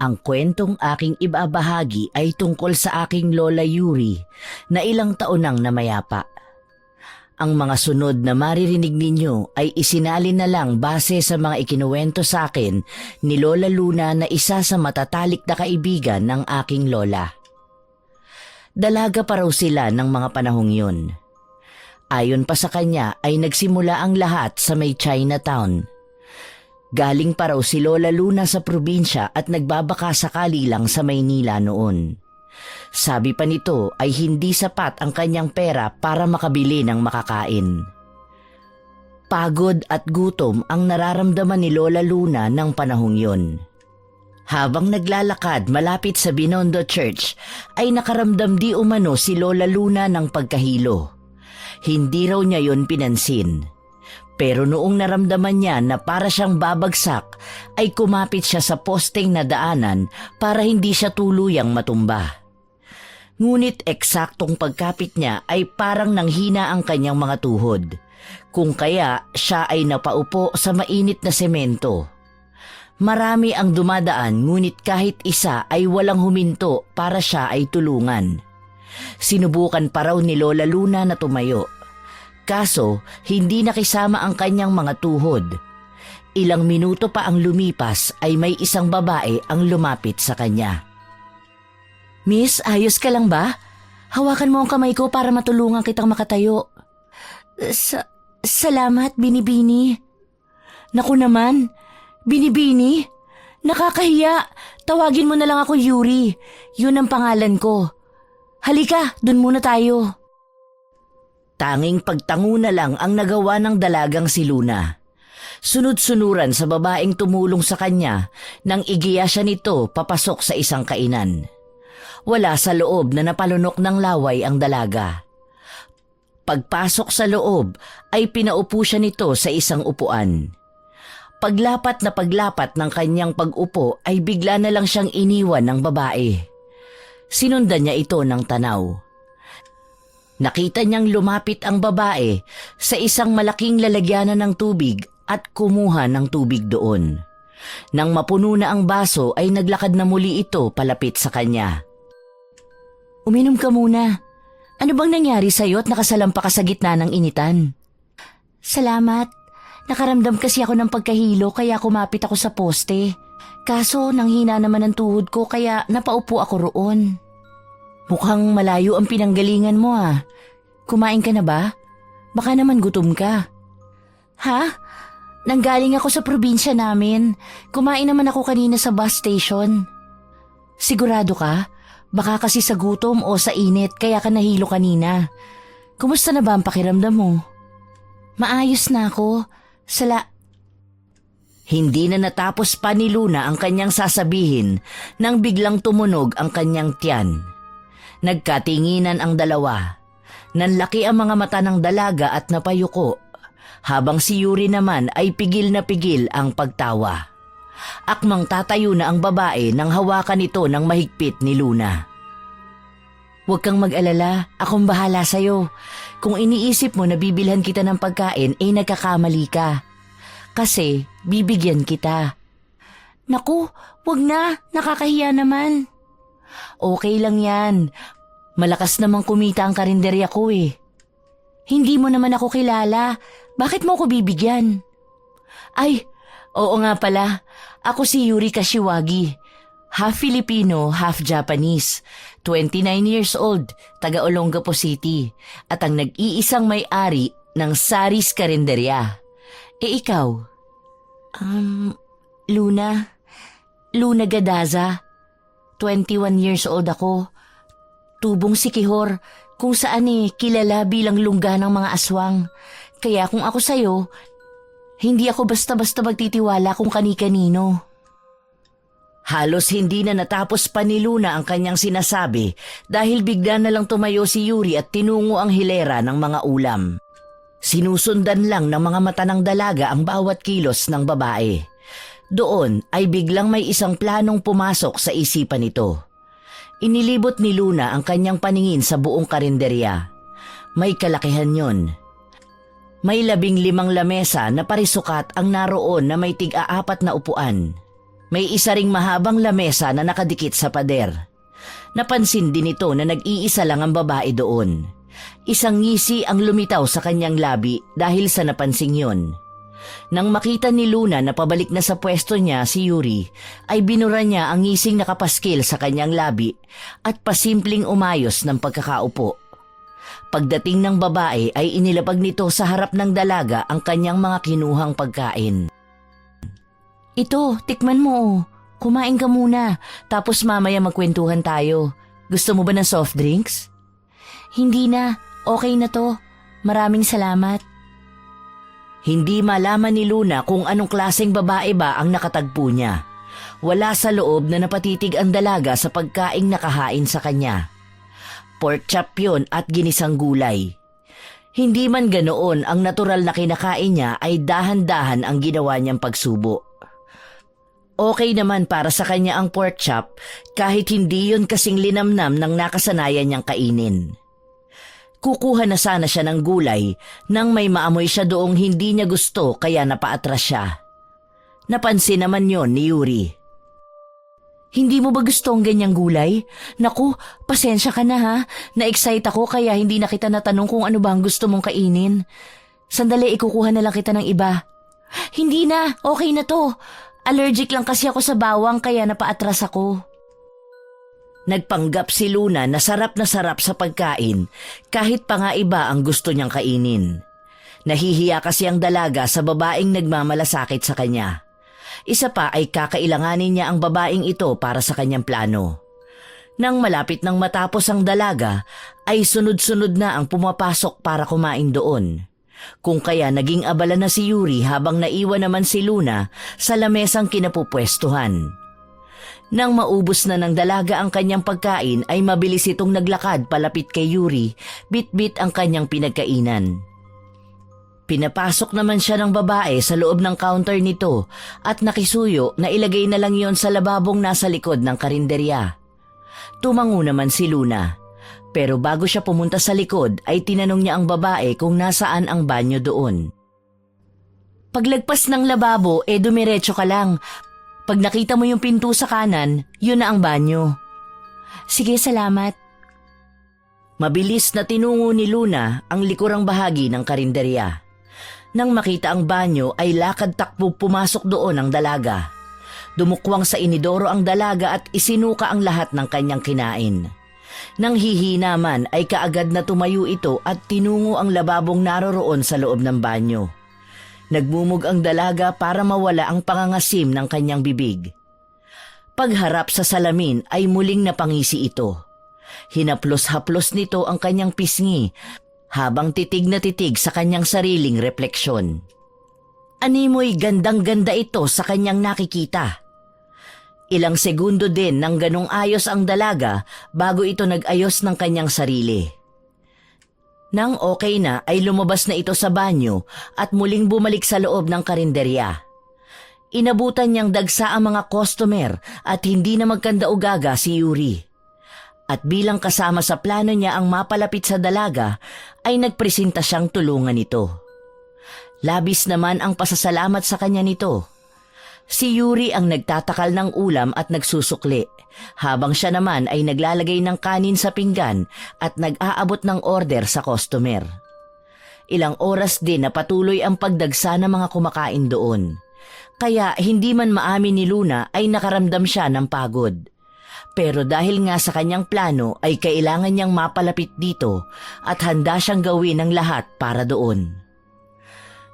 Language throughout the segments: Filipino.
Ang kwentong aking ibabahagi ay tungkol sa aking Lola Yuri na ilang taon nang namayapa. Ang mga sunod na maririnig ninyo ay isinalin na lang base sa mga ikinuwento sa akin ni Lola Luna na isa sa matatalik na kaibigan ng aking lola. Dalaga pa raw sila ng mga panahong yun. Ayon pa sa kanya ay nagsimula ang lahat sa may Chinatown. Galing pa raw si Lola Luna sa probinsya at nagbabaka sakali lang sa Maynila noon. Sabi pa nito ay hindi sapat ang kanyang pera para makabili ng makakain. Pagod at gutom ang nararamdaman ni Lola Luna ng panahong yun. Habang naglalakad malapit sa Binondo Church ay nakaramdam di umano si Lola Luna ng pagkahilo. Hindi raw niya yon pinansin. Pero noong naramdaman niya na para siyang babagsak, ay kumapit siya sa posteng na daanan para hindi siya tuluyang matumba. Ngunit eksaktong pagkapit niya ay parang nanghina ang kanyang mga tuhod, kung kaya siya ay napaupo sa mainit na semento. Marami ang dumadaan ngunit kahit isa ay walang huminto para siya ay tulungan. Sinubukan pa raw ni Lola Luna na tumayo. Kaso, hindi nakisama ang kanyang mga tuhod. Ilang minuto pa ang lumipas ay may isang babae ang lumapit sa kanya. "Miss, ayos ka lang ba? Hawakan mo ang kamay ko para matulungan kitang makatayo." Salamat, Binibini." "Naku naman, Binibini. Nakakahiya. Tawagin mo na lang ako Yuri. Yun ang pangalan ko. Halika, dun muna tayo." Tanging pagtango na lang ang nagawa ng dalagang si Luna. Sunod-sunuran sa babaeng tumulong sa kanya nang igiya siya nito papasok sa isang kainan. Wala sa loob na napalunok ng laway ang dalaga. Pagpasok sa loob ay pinaupo siya nito sa isang upuan. Paglapat ng kanyang pag-upo ay bigla na lang siyang iniwan ng babae. Sinundan niya ito ng tanaw. Nakita niyang lumapit ang babae sa isang malaking lalagyanan ng tubig at kumuha ng tubig doon. Nang mapuno na ang baso ay naglakad na muli ito palapit sa kanya. "Uminom ka muna. Ano bang nangyari sa'yo at nakasalampa ka sa gitna ng initan?" "Salamat. Nakaramdam kasi ako ng pagkahilo kaya kumapit ako sa poste. Kaso nanghina naman ang tuhod ko kaya napaupo ako roon." "Mukhang malayo ang pinanggalingan mo ah. Kumain ka na ba? Baka naman gutom ka." "Ha? Nanggaling ako sa probinsya namin. Kumain naman ako kanina sa bus station." "Sigurado ka? Baka kasi sa gutom o sa init kaya ka nahilo kanina. Kumusta na ba ang pakiramdam mo?" "Maayos na ako. Hindi na natapos pa ni Luna ang kanyang sasabihin nang biglang tumunog ang kanyang tiyan. Nagkatinginan ang dalawa. Nanlaki ang mga mata ng dalaga at napayuko, habang si Yuri naman ay pigil na pigil ang pagtawa. Akmang tatayo na ang babae nang hawakan ito ng mahigpit ni Luna. "Huwag kang mag-alala, akong bahala sa'yo. Kung iniisip mo na bibilhan kita ng pagkain, nagkakamali ka. Kasi bibigyan kita." "Naku, wag na, nakakahiya naman." "Okay lang yan. Malakas namang kumita ang karinderya ko eh." "Hindi mo naman ako kilala. Bakit mo ako bibigyan?" "Ay, oo nga pala. Ako si Yuri Kashiwagi. Half Filipino, half Japanese. 29 years old, taga Olongapo City. At ang nag-iisang may-ari ng Saris Karinderya. Ikaw?" Luna Gadaza. 21 years old ako. Tubong Sikihor, kung saan kilala bilang lungga ng mga aswang. Kaya kung ako sa'yo, hindi ako basta-basta magtitiwala kung kani-kanino." Halos hindi na natapos pa ni Luna ang kanyang sinasabi dahil bigla na lang tumayo si Yuri at tinungo ang hilera ng mga ulam. Sinusundan lang ng mga mata ng dalaga ang bawat kilos ng babae. Doon ay biglang may isang planong pumasok sa isipan nito. Inilibot ni Luna ang kanyang paningin sa buong karinderya. May kalakihan yon. May 15 lamesa na parisukat ang naroon na may tig-4 na upuan. May isa ring mahabang lamesa na nakadikit sa pader. Napansin din ito na nag-iisa lang ang babae doon. Isang ngisi ang lumitaw sa kanyang labi dahil sa napansing yon. Nang makita ni Luna na pabalik na sa pwesto niya si Yuri, ay binura niya ang ngising nakapaskil sa kanyang labi at pasimpleng umayos ng pagkakaupo. Pagdating ng babae ay inilapag nito sa harap ng dalaga ang kanyang mga kinuhang pagkain. Ito, tikman mo. Kumain ka muna, tapos mamaya magkwentuhan tayo. Gusto mo ba ng soft drinks? Hindi na, okay na to. Maraming salamat. Hindi malaman ni Luna kung anong klaseng babae ba ang nakatagpo niya. Wala sa loob na napatitig ang dalaga sa pagkaing nakahain sa kanya. Pork chop yun at ginisang gulay. Hindi man ganoon ang natural na kinakain niya ay dahan-dahan ang ginawa niyang pagsubo. Okay naman para sa kanya ang pork chop kahit hindi yun kasing linamnam ng nakasanayan niyang kainin. Kukuha na sana siya ng gulay nang may maamoy siya doong hindi niya gusto kaya napaatras siya. Napansin naman yon ni Yuri. Hindi mo ba gusto ang ganyang gulay? Naku, pasensya ka na ha. Na-excite ako kaya hindi na kita natanong kung ano ba ang gusto mong kainin. Sandali, ikukuha na lang kita ng iba. Hindi na, okay na to. Allergic lang kasi ako sa bawang kaya napaatras ako. Nagpanggap si Luna na sarap sa pagkain kahit pa nga iba ang gusto niyang kainin. Nahihiya kasi ang dalaga sa babaeng nagmamalasakit sa kanya. Isa pa ay kakailanganin niya ang babaeng ito para sa kanyang plano. Nang malapit nang matapos ang dalaga ay sunod-sunod na ang pumapasok para kumain doon. Kung kaya naging abala na si Yuri habang naiwan naman si Luna sa lamesang kinapupwestuhan. Nang maubos na ng dalaga ang kanyang pagkain ay mabilis itong naglakad palapit kay Yuri, bit-bit ang kanyang pinagkainan. Pinapasok naman siya ng babae sa loob ng counter nito at nakisuyo na ilagay na lang yon sa lababong nasa likod ng karinderya. Tumango naman si Luna. Pero bago siya pumunta sa likod ay tinanong niya ang babae kung nasaan ang banyo doon. Paglagpas ng lababo dumiretso ka lang. Pag nakita mo yung pinto sa kanan, yun na ang banyo. Sige, salamat. Mabilis na tinungo ni Luna ang likurang bahagi ng karinderya. Nang makita ang banyo ay lakad-takbo pumasok doon ang dalaga. Dumukwang sa inidoro ang dalaga at isinuka ang lahat ng kanyang kinain. Nang hihina man ay kaagad na tumayo ito at tinungo ang lababong naroroon sa loob ng banyo. Nagmumug ang dalaga para mawala ang pangangasim ng kanyang bibig. Pagharap sa salamin ay muling napangisi ito. Hinaplos-haplos nito ang kanyang pisngi habang titig na titig sa kanyang sariling refleksyon. Animoy gandang-ganda ito sa kanyang nakikita. Ilang segundo din nang ganong ayos ang dalaga bago ito nag-ayos ng kanyang sarili. Nang okay na ay lumabas na ito sa banyo at muling bumalik sa loob ng karinderya. Inabutan niyang dagsa ang mga customer at hindi na magkanda-ugaga si Yuri. At bilang kasama sa plano niya ang mapalapit sa dalaga ay nagpresenta siyang tulungan ito. Labis naman ang pasasalamat sa kanya nito. Si Yuri ang nagtatakal ng ulam at nagsusukli, habang siya naman ay naglalagay ng kanin sa pinggan at nag-aabot ng order sa customer. Ilang oras din na patuloy ang pagdagsa ng mga kumakain doon. Kaya hindi man maamin ni Luna ay nakaramdam siya ng pagod. Pero dahil nga sa kanyang plano ay kailangan niyang mapalapit dito at handa siyang gawin ang lahat para doon.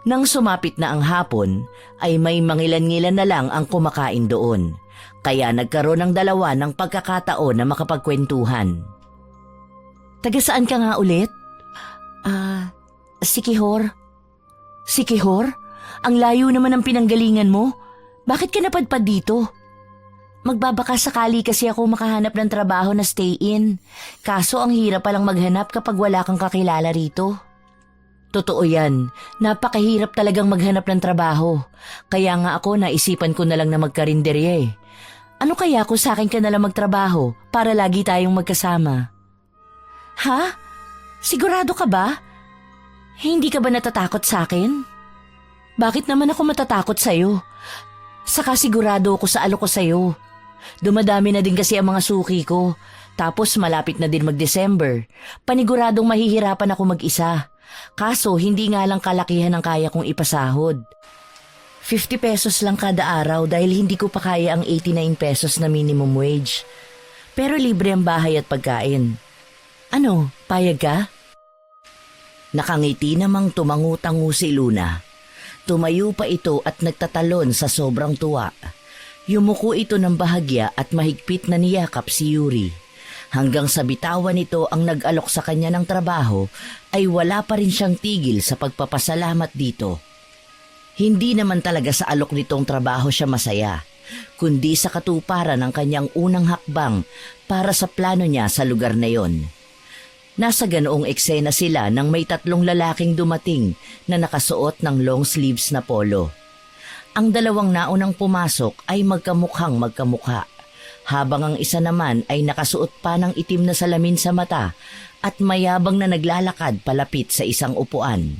Nang sumapit na ang hapon, ay may mangilan-ngilan na lang ang kumakain doon. Kaya nagkaroon ng dalawa ng pagkakataon na makapagkwentuhan. Taga saan ka nga ulit? Sikihor. Sikihor? Ang layo naman ng pinanggalingan mo. Bakit ka napadpad dito? Magbabaka sakali kasi ako makahanap ng trabaho na stay-in. Kaso ang hirap palang maghanap kapag wala kang kakilala rito. Totoo yan. Napakahirap talagang maghanap ng trabaho. Kaya nga ako naisipan ko na lang na magkarinderya eh. Ano kaya kung sa akin ka na lang magtrabaho para lagi tayong magkasama? Ha? Sigurado ka ba? Hindi ka ba natatakot sa akin? Bakit naman ako matatakot sa'yo? Saka sigurado ako sa alok ko sa'yo. Dumadami na din kasi ang mga suki ko. Tapos malapit na din mag-December. Paniguradong mahihirapan ako mag-isa. Kaso hindi nga lang kalakihan ang kaya kong ipasahod. 50 pesos lang kada araw dahil hindi ko pa kaya ang 89 pesos na minimum wage. Pero libre ang bahay at pagkain. Ano, payag ka? Nakangiti namang tumangu-tangu si Luna. Tumayo pa ito at nagtatalon sa sobrang tuwa. Yumuko ito ng bahagya at mahigpit na niyakap si Yuri. Hanggang sa bitawan nito ang nag-alok sa kanya ng trabaho ay wala pa rin siyang tigil sa pagpapasalamat dito. Hindi naman talaga sa alok nitong trabaho siya masaya, kundi sa katuparan ng kanyang unang hakbang para sa plano niya sa lugar na yon. Nasa ganoong eksena sila nang may 3 lalaking dumating na nakasuot ng long sleeves na polo. Ang 2 naunang pumasok ay magkamukhang magkamukha, habang ang isa naman ay nakasuot pa ng itim na salamin sa mata at mayabang na naglalakad palapit sa isang upuan.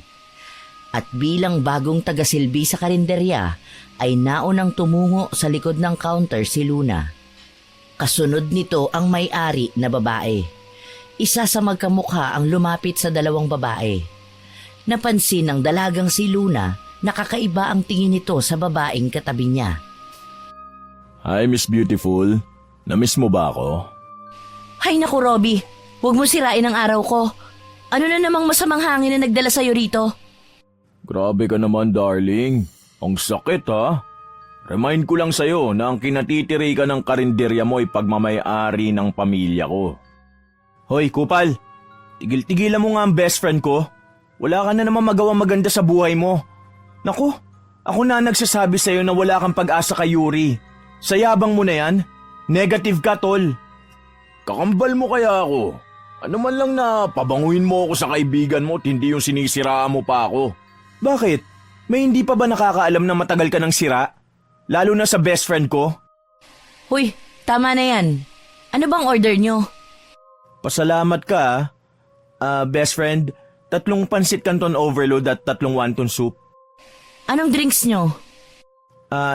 At bilang bagong tagasilbi sa karinderya ay naunang tumungo sa likod ng counter si Luna. Kasunod nito ang may-ari na babae. Isa sa magkamukha ang lumapit sa 2 babae. Napansin ng dalagang si Luna na kakaiba ang tingin nito sa babaeng katabi niya. Hi, Miss Beautiful. Namiss mo ba ako? Hay naku, Robbie. Huwag mo sirain ang araw ko. Ano na namang masamang hangin na nagdala sa'yo rito? Grabe ka naman, darling. Ang sakit, ha? Remind ko lang sa'yo na ang kinatitiri ka ng karinderya mo ay pagmamay-ari ng pamilya ko. Hoy, Kupal. Tigil-tigilan mo nga ang best friend ko. Wala ka na naman magawang maganda sa buhay mo. Naku, ako na nagsasabi sa'yo na wala kang pag-asa kay Yuri. Sa yabang mo na yan, negative ka, tol. Kakambal mo kaya ako. Ano man lang na pabanguin mo ako sa kaibigan mo at hindi yung sinisiraan mo pa ako. Bakit? May hindi pa ba nakakaalam na matagal ka ng sira? Lalo na sa best friend ko? Huy, tama na yan. Ano bang order nyo? Pasalamat ka, best friend. 3 pansit canton overload at 3 wonton soup. Anong drinks nyo?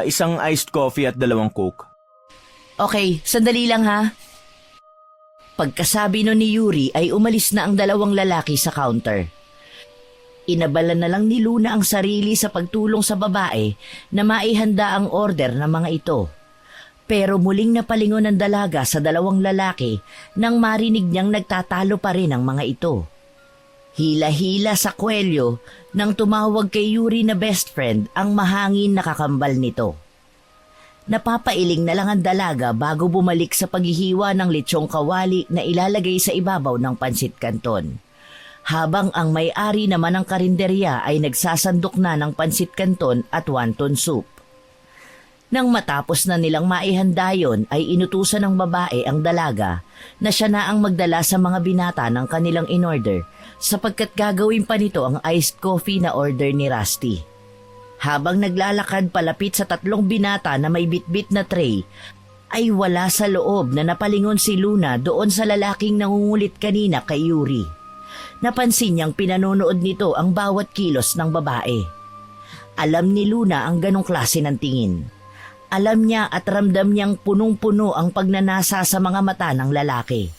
Isang iced coffee at 2 coke. Okay, sandali lang ha. Pagkasabi nun ni Yuri ay umalis na ang 2 lalaki sa counter. Inabala na lang ni Luna ang sarili sa pagtulong sa babae na maihanda ang order ng mga ito. Pero muling napalingon ng dalaga sa 2 lalaki nang marinig niyang nagtatalo pa rin ang mga ito. Hila-hila sa kwelyo nang tumawag kay Yuri na best friend ang mahangin na kakambal nito. Napapailing na lang ang dalaga bago bumalik sa paghihiwa ng lechong kawali na ilalagay sa ibabaw ng pansit canton. Habang ang may-ari naman ng karinderya ay nagsasandok na ng pansit canton at wonton soup. Nang matapos na nilang maihanda yon ay inutusan ng babae ang dalaga na siya na ang magdala sa mga binata ng kanilang in-order sapagkat gagawin pa nito ang iced coffee na order ni Rusty. Habang naglalakad palapit sa 3 binata na may bitbit na tray, ay wala sa loob na napalingon si Luna doon sa lalaking nangungulit kanina kay Yuri. Napansin niyang pinanonood nito ang bawat kilos ng babae. Alam ni Luna ang ganong klase ng tingin. Alam niya at ramdam niyang punong-puno ang pagnanasa sa mga mata ng lalaki.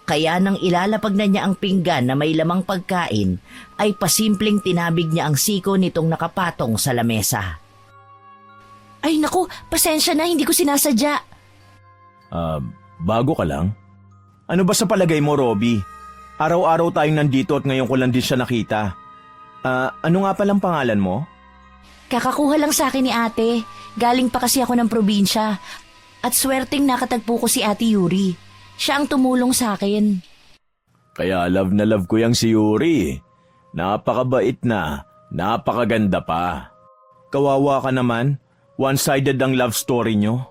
Kaya nang ilalapag na niya ang pinggan na may lamang pagkain, ay pasimpleng tinabig niya ang siko nitong nakapatong sa lamesa. Ay naku, pasensya na, hindi ko sinasadya. Bago ka lang? Ano ba sa palagay mo, Robbie? Araw-araw tayong nandito at ngayon ko lang din siya nakita. Ano nga palang pangalan mo? Kakakuha lang sa akin ni ate. Galing pa kasi ako ng probinsya. At swerteng nakatagpo ko si Ate Yuri. Siya ang tumulong sa akin. Kaya love na love ko yang si Yuri. Napakabait na, napakaganda pa. Kawawa ka naman, one-sided ang love story nyo.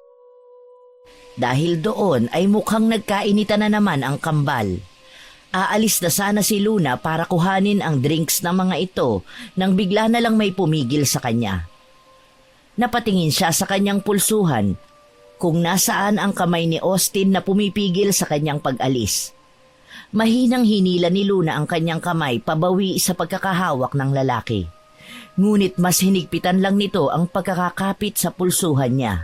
Dahil doon ay mukhang nagkainitan na naman ang kambal. Aalis na sana si Luna para kuhanin ang drinks ng mga ito nang bigla na lang may pumigil sa kanya. Napatingin siya sa kanyang pulsuhan kung nasaan ang kamay ni Austin na pumipigil sa kanyang pag-alis. Mahinang hinila ni Luna ang kanyang kamay pabawi sa pagkakahawak ng lalaki. Ngunit mas hinigpitan lang nito ang pagkakakapit sa pulsuhan niya.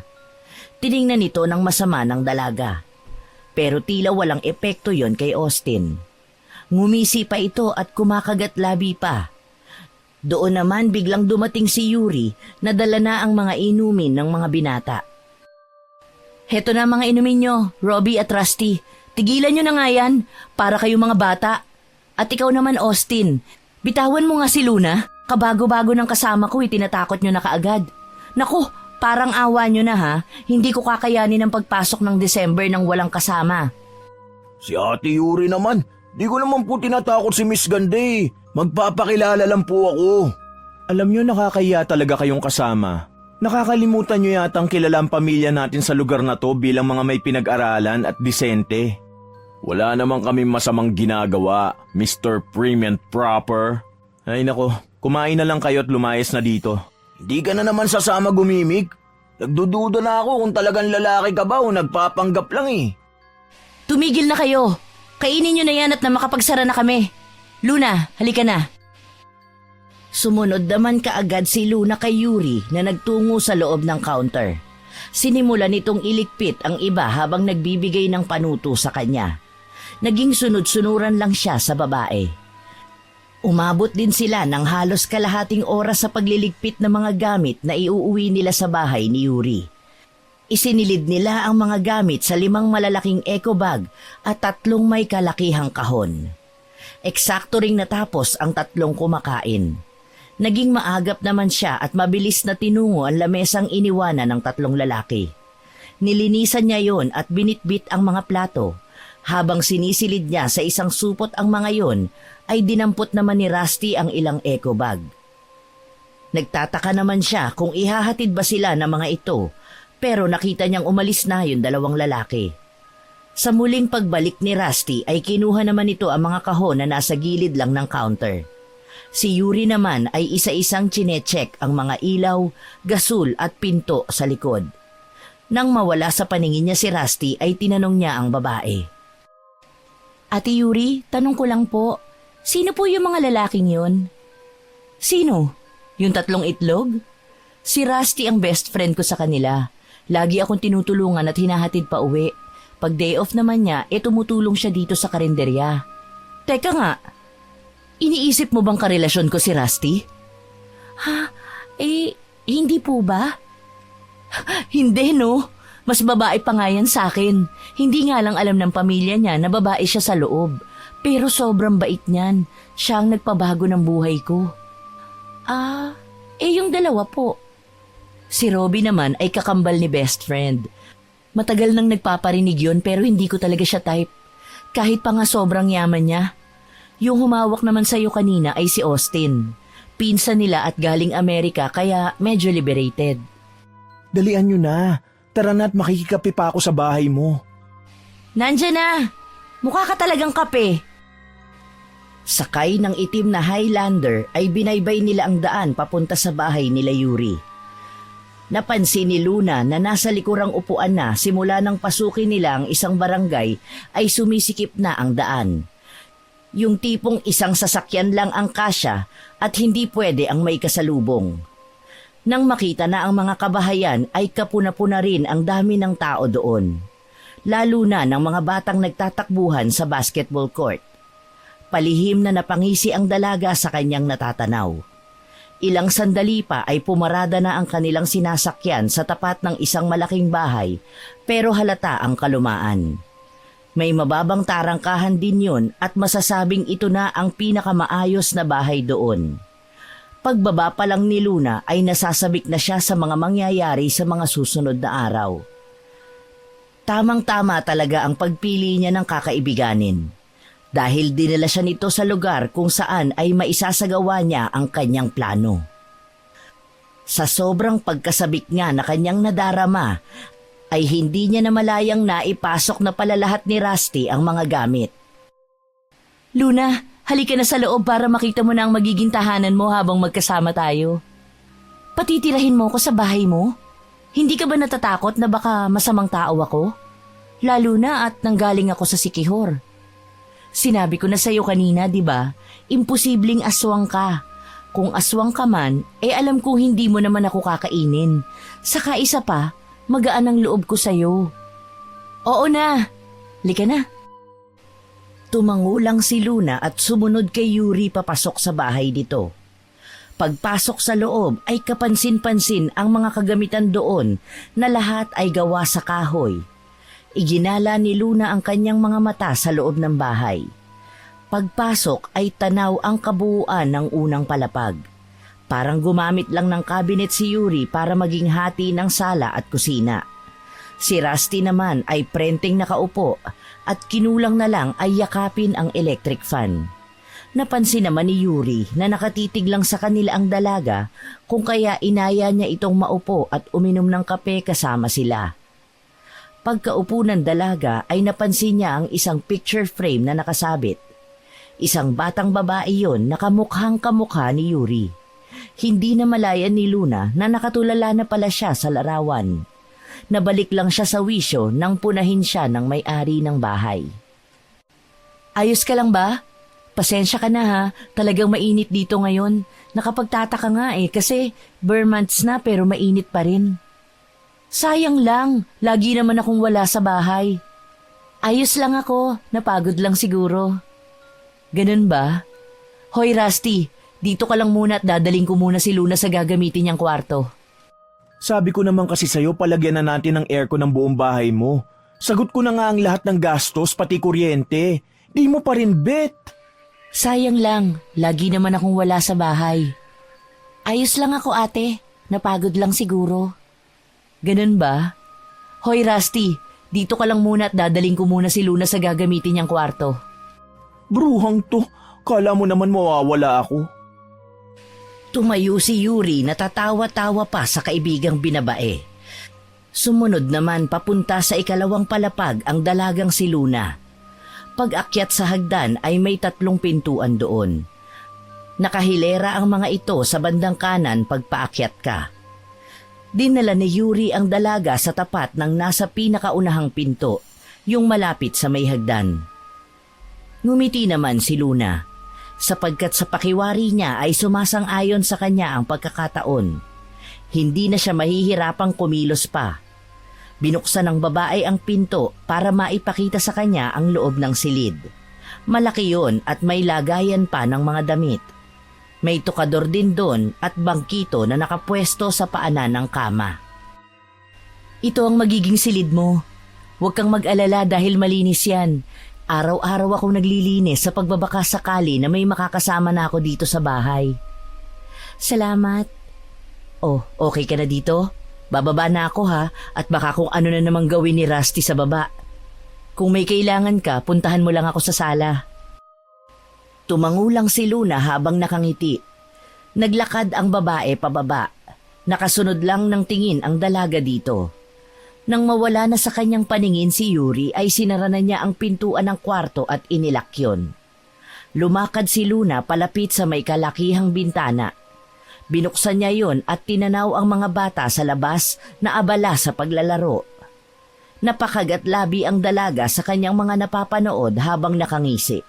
Tiningnan nito ng masama ng dalaga. Pero tila walang epekto yon kay Austin. Ngumisi pa ito at kumakagat labi pa. Doon naman biglang dumating si Yuri na dala na ang mga inumin ng mga binata. Heto na mga inumin nyo, Robbie at Rusty. Tigilan nyo na nga yan, para kayo mga bata. At ikaw naman, Austin, bitawan mo nga si Luna. Kabago-bago ng kasama ko, tinatakot nyo na kaagad. Naku, parang awa nyo na ha. Hindi ko kakayanin ang pagpasok ng December nang walang kasama. Si Ate Yuri naman, di ko naman po tinatakot si Miss Gande. Magpapakilala lang po ako. Alam nyo, nakakahiya talaga kayong kasama. Nakakalimutan nyo yata ang kilala ang pamilya natin sa lugar na to bilang mga may pinag-aralan at disente. Wala naman kami masamang ginagawa, Mr. Prim and Proper. Ay nako, kumain na lang kayo at lumayas na dito. Hindi ka na naman sasama gumimik. Nagdududa na ako kung talagang lalaki ka ba o nagpapanggap lang eh. Tumigil na kayo. Kainin nyo na yan at na makapagsara na kami. Luna, halika na. Sumunod naman kaagad si Luna kay Yuri na nagtungo sa loob ng counter. Sinimula nitong iligpit ang iba habang nagbibigay ng panuto sa kanya. Naging sunod-sunuran lang siya sa babae. Umabot din sila ng halos kalahating oras sa pagliligpit ng mga gamit na iuuwi nila sa bahay ni Yuri. Isinilid nila ang mga gamit sa 5 malalaking eco bag at 3 may kalakihang kahon. Eksakto ring natapos ang 3 kumakain. Naging maagap naman siya at mabilis na tinungo ang lamesang iniwanan ng 3 lalaki. Nilinisan niya yon at binitbit ang mga plato. Habang sinisilid niya sa isang supot ang mga yon, ay dinampot naman ni Rusty ang ilang eco bag. Nagtataka naman siya kung ihahatid ba sila ng mga ito, pero nakita niyang umalis na yung 2 lalaki. Sa muling pagbalik ni Rusty ay kinuha naman ito ang mga kahon na nasa gilid lang ng counter. Si Yuri naman ay isa-isang chinecheck ang mga ilaw, gasol at pinto sa likod. Nang mawala sa paningin niya si Rusty ay tinanong niya ang babae. Ate Yuri, tanong ko lang po, sino po yung mga lalaking yun? Sino? Yung 3 itlog? Si Rusty ang best friend ko sa kanila. Lagi akong tinutulungan at hinahatid pa uwi. Pag day off naman niya, tumutulong siya dito sa karinderya. Teka nga, iniisip mo bang karelasyon ko si Rusty? Ha? Hindi po ba? Hindi no. Mas babae pa nga yan sa akin. Hindi nga lang alam ng pamilya niya na babae siya sa loob. Pero sobrang bait niyan. Siya ang nagpabago ng buhay ko. Yung 2 po. Si Robbie naman ay kakambal ni best friend. Matagal nang nagpaparinig yun pero hindi ko talaga siya type. Kahit pa nga sobrang yaman niya. Yung humawak naman sa'yo kanina ay si Austin. Pinsan nila at galing Amerika kaya medyo liberated. Dalian nyo na. Tara na at makikikape pa ako sa bahay mo. Nandyan na! Mukha ka talagang kape. Sakay ng itim na Highlander ay binaybay nila ang daan papunta sa bahay nila Yuri. Napansin ni Luna na nasa likurang upuan na simula nang pasukin nila ang isang barangay ay sumisikip na ang daan. Yung tipong isang sasakyan lang ang kasya at hindi pwede ang may kasalubong. Nang makita na ang mga kabahayan ay kapuna-puna rin ang dami ng tao doon. Lalo na ng mga batang nagtatakbuhan sa basketball court. Palihim na napangisi ang dalaga sa kanyang natatanaw. Ilang sandali pa ay pumarada na ang kanilang sinasakyan sa tapat ng isang malaking bahay pero halata ang kalumaan. May mababang tarangkahan din yun at masasabing ito na ang pinakamaayos na bahay doon. Pagbaba pa lang ni Luna ay nasasabik na siya sa mga mangyayari sa mga susunod na araw. Tamang-tama talaga ang pagpili niya ng kakaibiganin. Dahil dinala siya nito sa lugar kung saan ay maisasagawa niya ang kanyang plano. Sa sobrang pagkasabik nga na kanyang nadarama, ay hindi niya na malayang naipasok na pala lahat ni Rusty ang mga gamit. Luna, halika na sa loob para makita mo na ang magiging tahanan mo habang magkasama tayo. Patitirahin mo ko sa bahay mo? Hindi ka ba natatakot na baka masamang tao ako? Lalo na at nanggaling ako sa Sikihor. Sinabi ko na sa'yo kanina, di ba? Imposibleng aswang ka. Kung aswang ka man, alam kong hindi mo naman ako kakainin. Saka isa pa, magaan ang loob ko sa'yo. Oo na, lika na. Tumangulang si Luna at sumunod kay Yuri papasok sa bahay nito. Pagpasok sa loob ay kapansin-pansin ang mga kagamitan doon na lahat ay gawa sa kahoy. Iginala ni Luna ang kanyang mga mata sa loob ng bahay. Pagpasok ay tanaw ang kabuuan ng unang palapag. Parang gumamit lang ng cabinet si Yuri para maging hati ng sala at kusina. Si Rusty naman ay prenteng nakaupo at kinulang na lang ay yakapin ang electric fan. Napansin naman ni Yuri na nakatitig lang sa kanila ang dalaga kung kaya inaya niya itong maupo at uminom ng kape kasama sila. Pagkaupo ng dalaga ay napansin niya ang isang picture frame na nakasabit. Isang batang babae yon na kamukhang kamukha ni Yuri. Hindi na malayan ni Luna na nakatulala na pala siya sa larawan. Nabalik lang siya sa wisyo nang punahin siya ng may-ari ng bahay. Ayos ka lang ba? Pasensya ka na ha, talagang mainit dito ngayon. Nakapagtataka nga kasi bare months na pero mainit pa rin. Sayang lang, lagi naman akong wala sa bahay. Ayos lang ako, napagod lang siguro. Ganun ba? Hoy Rusty, dito ka lang muna at dadaling ko muna si Luna sa gagamitin niyang kwarto. Sabi ko naman kasi sa'yo palagyan na natin ng aircon ng buong bahay mo. Sagot ko na nga ang lahat ng gastos pati kuryente. Di mo pa rin bet. Sayang lang, lagi naman akong wala sa bahay. Ayos lang ako ate, napagod lang siguro. Ganun ba? Hoy Rusty, dito ka lang muna at dadaling ko muna si Luna sa gagamitin niyang kwarto. Bruhang to, kala mo naman mawawala ako. Tumayo si Yuri na tatawa-tawa pa sa kaibigang binabae. Sumunod naman papunta sa ikalawang palapag ang dalagang si Luna. Pag-akyat sa hagdan ay may 3 pintuan doon. Nakahilera ang mga ito sa bandang kanan pagpaakyat ka. Dinala ni Yuri ang dalaga sa tapat ng nasa pinakaunahang pinto, yung malapit sa may hagdan. Ngumiti naman si Luna, sapagkat sa pakiwari niya ay sumasang-ayon sa kanya ang pagkakataon. Hindi na siya mahihirapang kumilos pa. Binuksan ng babae ang pinto para maipakita sa kanya ang loob ng silid. Malaki yon at may lagayan pa ng mga damit. May tukador din doon at bangkito na nakapwesto sa paanan ng kama. Ito ang magiging silid mo. Huwag kang mag-alala dahil malinis yan. Araw-araw akong naglilinis sa pagbabaka sakali na may makakasama na ako dito sa bahay. Salamat. Oh, okay ka na dito? Bababa na ako ha, at baka kung ano na namang gawin ni Rusty sa baba. Kung may kailangan ka, puntahan mo lang ako sa sala. Tumangulang si Luna habang nakangiti. Naglakad ang babae pababa. Nakasunod lang ng tingin ang dalaga dito. Nang mawala na sa kanyang paningin si Yuri ay sinara na niya ang pintuan ng kwarto at inilak yun. Lumakad si Luna palapit sa may kalakihang bintana. Binuksan niya yon at tinanaw ang mga bata sa labas na abala sa paglalaro. Napakagat-labi ang dalaga sa kanyang mga napapanood habang nakangisi.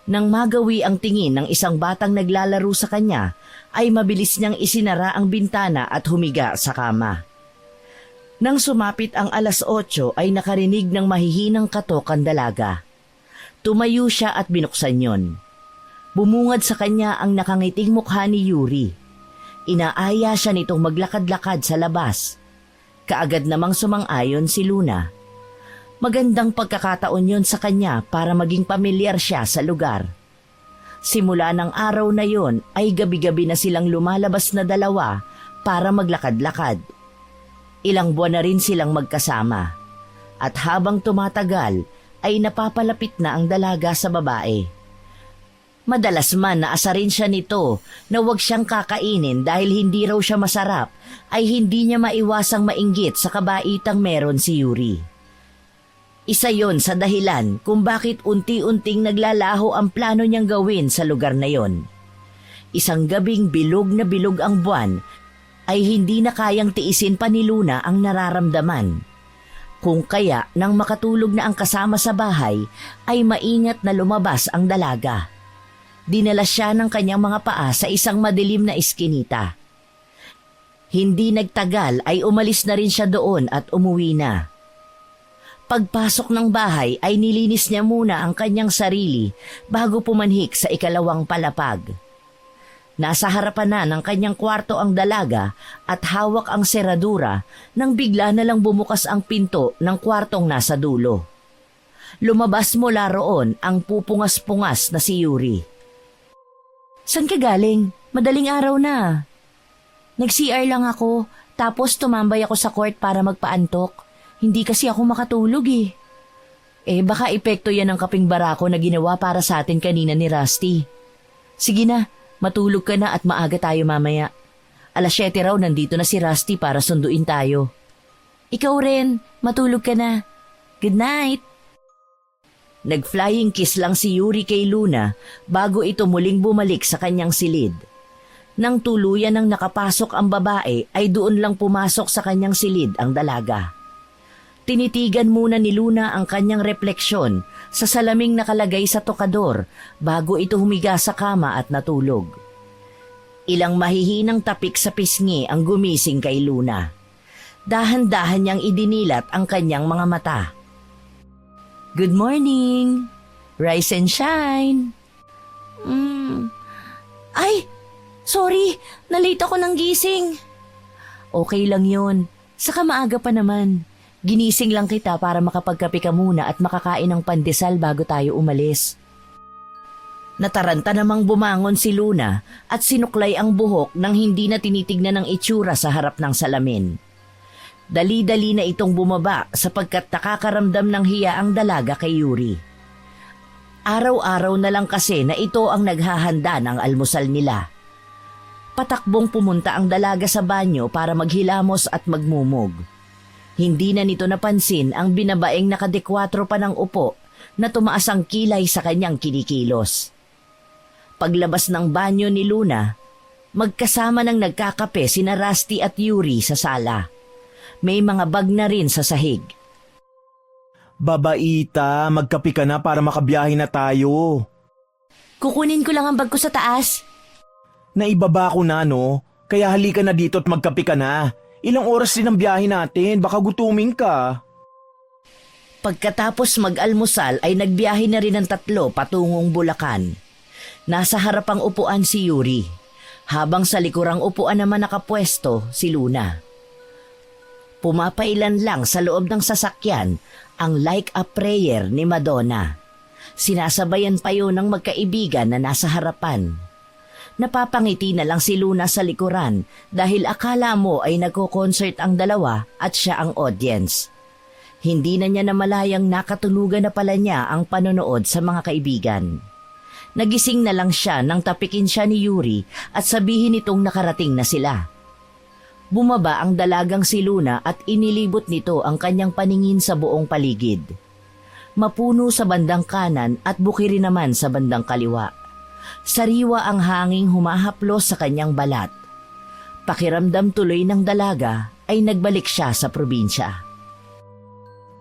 Nang magawi ang tingin ng isang batang naglalaro sa kanya, ay mabilis niyang isinara ang bintana at humiga sa kama. Nang sumapit ang 8:00 ay nakarinig ng mahihinang katok ang dalaga. Tumayo siya at binuksan yon. Bumungad sa kanya ang nakangiting mukha ni Yuri. Inaaya siya nitong maglakad-lakad sa labas. Kaagad namang sumang-ayon si Luna. Magandang pagkakataon yon sa kanya para maging pamilyar siya sa lugar. Simula ng araw na yon ay gabi-gabi na silang lumalabas na dalawa para maglakad-lakad. Ilang buwan na rin silang magkasama. At habang tumatagal ay napapalapit na ang dalaga sa babae. Madalas man naasarin siya nito na huwag siyang kakainin dahil hindi raw siya masarap, ay hindi niya maiwasang mainggit sa kabaitang meron si Yuri. Isa yon sa dahilan kung bakit unti-unting naglalaho ang plano niyang gawin sa lugar na yon. Isang gabing bilog na bilog ang buwan ay hindi na kayang tiisin pa ni Luna ang nararamdaman. Kung kaya nang makatulog na ang kasama sa bahay ay maingat na lumabas ang dalaga. dinala siya ng kanyang mga paa sa isang madilim na iskinita. Hindi nagtagal ay umalis na rin siya doon at umuwi na. Pagpasok ng bahay ay nilinis niya muna ang kanyang sarili bago pumanhik sa ikalawang palapag. Nasa harapan na ng kanyang kwarto ang dalaga at hawak ang seradura nang bigla na lang bumukas ang pinto ng kwartong nasa dulo. Lumabas mula roon ang pupungas-pungas na si Yuri. "San ka galing? Madaling araw na." "Nag-CR lang ako, tapos tumambay ako sa court para magpaantok. Hindi kasi ako makatulog eh." Baka epekto yan ng kaping barako na ginawa para sa atin kanina ni Rusty. "Sige na, matulog ka na at maaga tayo mamaya. 7:00 raw nandito na si Rusty para sunduin tayo." "Ikaw rin, matulog ka na. Good night." Nag-flying kiss lang si Yuri kay Luna bago ito muling bumalik sa kanyang silid. Nang tuluyan ng nakapasok ang babae ay doon lang pumasok sa kanyang silid ang dalaga. Tinitigan muna ni Luna ang kanyang refleksyon sa salaming nakalagay sa tokador bago ito humiga sa kama at natulog. Ilang mahihinang tapik sa pisngi ang gumising kay Luna. Dahan-dahan niyang idinilat ang kanyang mga mata. "Good morning. Rise and shine." Ay, sorry. Nalate ako ng gising." "Okay lang yun. Saka maaga pa naman. Ginising lang kita para makapagkape ka muna at makakain ng pandesal bago tayo umalis." Nataranta namang bumangon si Luna at sinuklay ang buhok nang hindi na tinitignan ng itsura sa harap ng salamin. Dali-dali na itong bumaba sapagkat nakakaramdam ng hiya ang dalaga kay Yuri. Araw-araw na lang kasi na ito ang naghahanda ng almusal nila. Patakbong pumunta ang dalaga sa banyo para maghilamos at magmumog. Hindi na nito napansin ang binabaeng nakadekwatro pa ng upo na tumaas ang kilay sa kanyang kinikilos. Paglabas ng banyo ni Luna, magkasama ng nagkakape sina Rusty at Yuri sa sala. May mga bag na rin sa sahig. Babaita, magkape ka na para makabiyahe na tayo. Kukunin ko lang ang bag ko sa taas. Naibaba ko na no, kaya halika na dito at magkape ka na. Ilang oras din ang biyahe natin, baka gutumin ka. Pagkatapos mag-almusal ay nagbiyahe na rin ang tatlo patungong Bulacan. Nasa harapang upuan si Yuri, habang sa likurang upuan naman nakapwesto si Luna. Pumapailan lang sa loob ng sasakyan ang Like a Prayer ni Madonna. Sinasabayan pa yun ng magkaibigan na nasa harapan. Napapangiti na lang si Luna sa likuran dahil akala mo ay nagko-concert ang dalawa at siya ang audience. Hindi na niya namalayang nakatulugan na pala niya ang panonood sa mga kaibigan. Nagising na lang siya nang tapikin siya ni Yuri at sabihin nitong nakarating na sila. Bumaba ang dalagang si Luna at inilibot nito ang kanyang paningin sa buong paligid. Mapuno sa bandang kanan at bukiri naman sa bandang kaliwa. Sariwa ang hanging humahaplos sa kanyang balat. Pakiramdam tuloy ng dalaga ay nagbalik siya sa probinsya.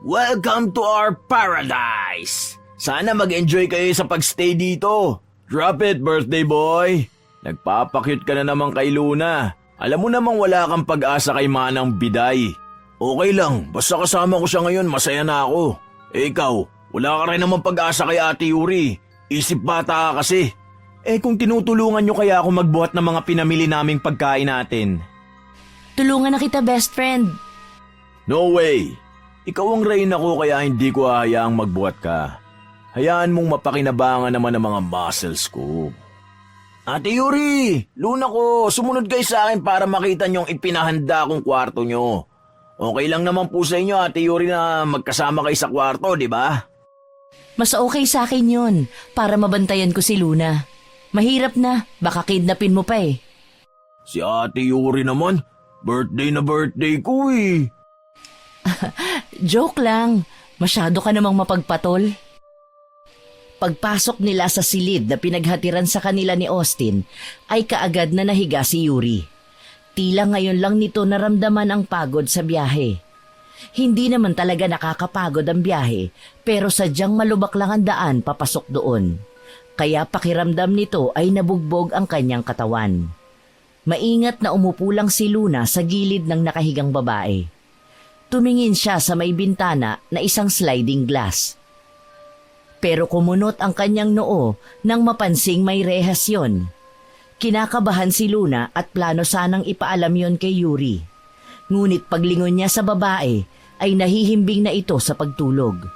Welcome to our paradise! Sana mag-enjoy kayo sa pagstay dito. Drop it, birthday boy! Nagpapakyut ka na naman kay Luna. Alam mo namang wala kang pag-asa kay Manang Biday. Okay lang, basta kasama ko siya ngayon, masaya na ako. Ikaw, wala ka rin naman pag-asa kay Ate Yuri. Isip bata ka kasi. Kung tinutulungan nyo kaya ako magbuhat ng mga pinamili naming pagkain natin. Tulungan na kita, best friend. No way. Ikaw ang reyna ko kaya hindi ko hayaang magbuhat ka. Hayaan mong mapakinabangan naman ang mga muscles ko. Ate Yuri, Luna ko, sumunod kayo sa akin para makita niyong ipinahanda kong kwarto nyo. Okay lang naman po sa inyo, Ate Yuri, na magkasama kayo sa kwarto, di ba? Mas okay sa akin yun, para mabantayan ko si Luna. Mahirap na, baka kidnapin mo pa eh. Si Ate Yuri naman, birthday na birthday ko eh. Joke lang, masyado ka namang mapagpatol. Pagpasok nila sa silid na pinaghatiran sa kanila ni Austin, ay kaagad na nahiga si Yuri. Tila ngayon lang nito naramdaman ang pagod sa biyahe. Hindi naman talaga nakakapagod ang biyahe, pero sadyang malubak lang ang daan papasok doon. kaya pakiramdam nito ay nabugbog ang kanyang katawan. Maingat na umupo lang si Luna sa gilid ng nakahigang babae. Tumingin siya sa may bintana na isang sliding glass. Pero kumunot ang kanyang noo nang mapansing may rehas yon. Kinakabahan si Luna at plano sanang ipaalam yon kay Yuri. Ngunit paglingon niya sa babae ay nahihimbing na ito sa pagtulog.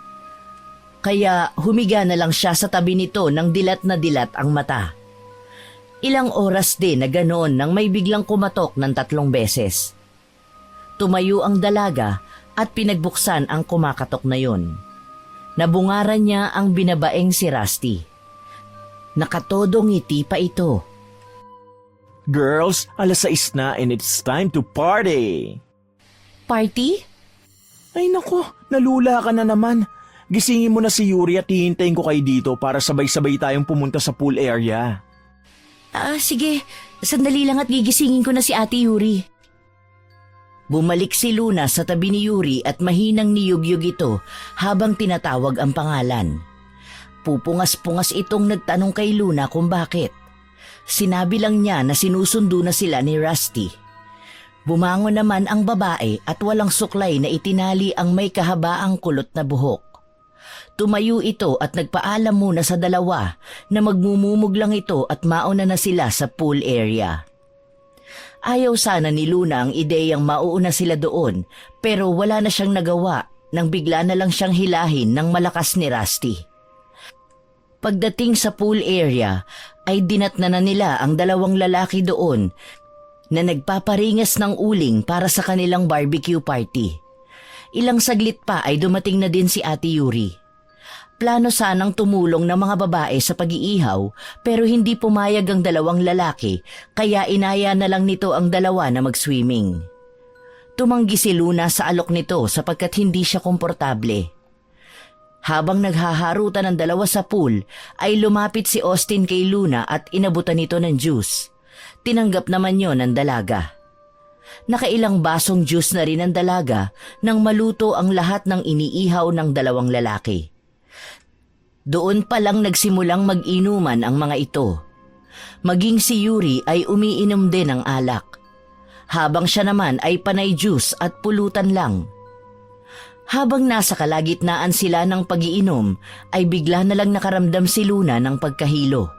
Kaya humiga na lang siya sa tabi nito nang dilat na dilat ang mata. Ilang oras din na ganoon nang may biglang kumatok ng 3 beses. Tumayo ang dalaga at pinagbuksan ang kumakatok na yon. Nabungaran niya ang binabaeng si Rusty. Nakatodong ngiti pa ito. Girls, 6:00 na and it's time to party. Party? Ay nako, nalula ka na naman. Gisingin mo na si Yuri at hihintayin ko kayo dito para sabay-sabay tayong pumunta sa pool area. Sige. Sandali lang at gigisingin ko na si Ate Yuri. Bumalik si Luna sa tabi ni Yuri at mahinang niyugyug ito habang tinatawag ang pangalan. Pupungas-pungas itong nagtanong kay Luna kung bakit. Sinabi lang niya na sinusundo na sila ni Rusty. Bumangon naman ang babae at walang suklay na itinali ang may kahabaang kulot na buhok. Tumayo ito at nagpaalam muna sa dalawa na magmumumog lang ito at mauna na sila sa pool area. Ayaw sana ni Luna ang ideyang mauuna sila doon pero wala na siyang nagawa nang bigla na lang siyang hilahin ng malakas ni Rusty. Pagdating sa pool area ay dinatna na nila ang 2 lalaki doon na nagpaparingas ng uling para sa kanilang barbecue party. Ilang saglit pa ay dumating na din si Ate Yuri. Plano sanang tumulong ng mga babae sa pag-iihaw pero hindi pumayag ang 2 lalaki kaya inaya na lang nito ang 2 na mag-swimming. Tumanggi si Luna sa alok nito sapagkat hindi siya komportable. Habang naghaharutan ang 2 sa pool ay lumapit si Austin kay Luna at inabutan nito ng juice. Tinanggap naman yon ng dalaga. Nakailang basong juice na rin ang dalaga nang maluto ang lahat ng iniihaw ng 2 lalaki. Doon pa lang nagsimulang mag-inuman ang mga ito. Maging si Yuri ay umiinom din ng alak. Habang siya naman ay panay juice at pulutan lang. Habang nasa kalagitnaan sila ng pag-iinom ay bigla na lang nakaramdam si Luna ng pagkahilo.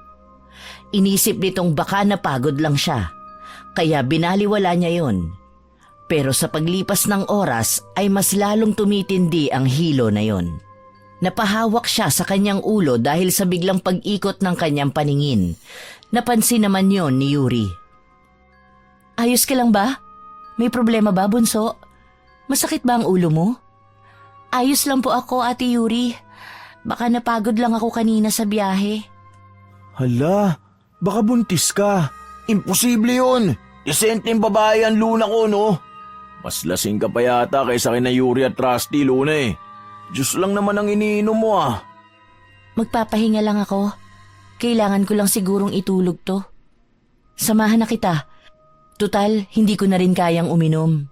Inisip nitong baka napagod lang siya, kaya binaliwala niya yon. Pero sa paglipas ng oras ay mas lalong tumitindi ang hilo na yon. Napahawak siya sa kanyang ulo dahil sa biglang pag-ikot ng kanyang paningin. Napansin naman yon ni Yuri. Ayos ka lang ba? May problema ba, bunso? Masakit ba ang ulo mo? Ayos lang po ako, Ate Yuri. Baka napagod lang ako kanina sa biyahe. Hala, baka buntis ka. Imposible yun. Isenteng babae ang Luna ko, no? Mas lasing ka pa yata kaysa kina Yuri at Rusty, Luna eh. Diyos lang naman ang iniinom mo ah. Magpapahinga lang ako. Kailangan ko lang sigurong itulog to. Samahan na kita. Tutal, hindi ko na rin kayang uminom.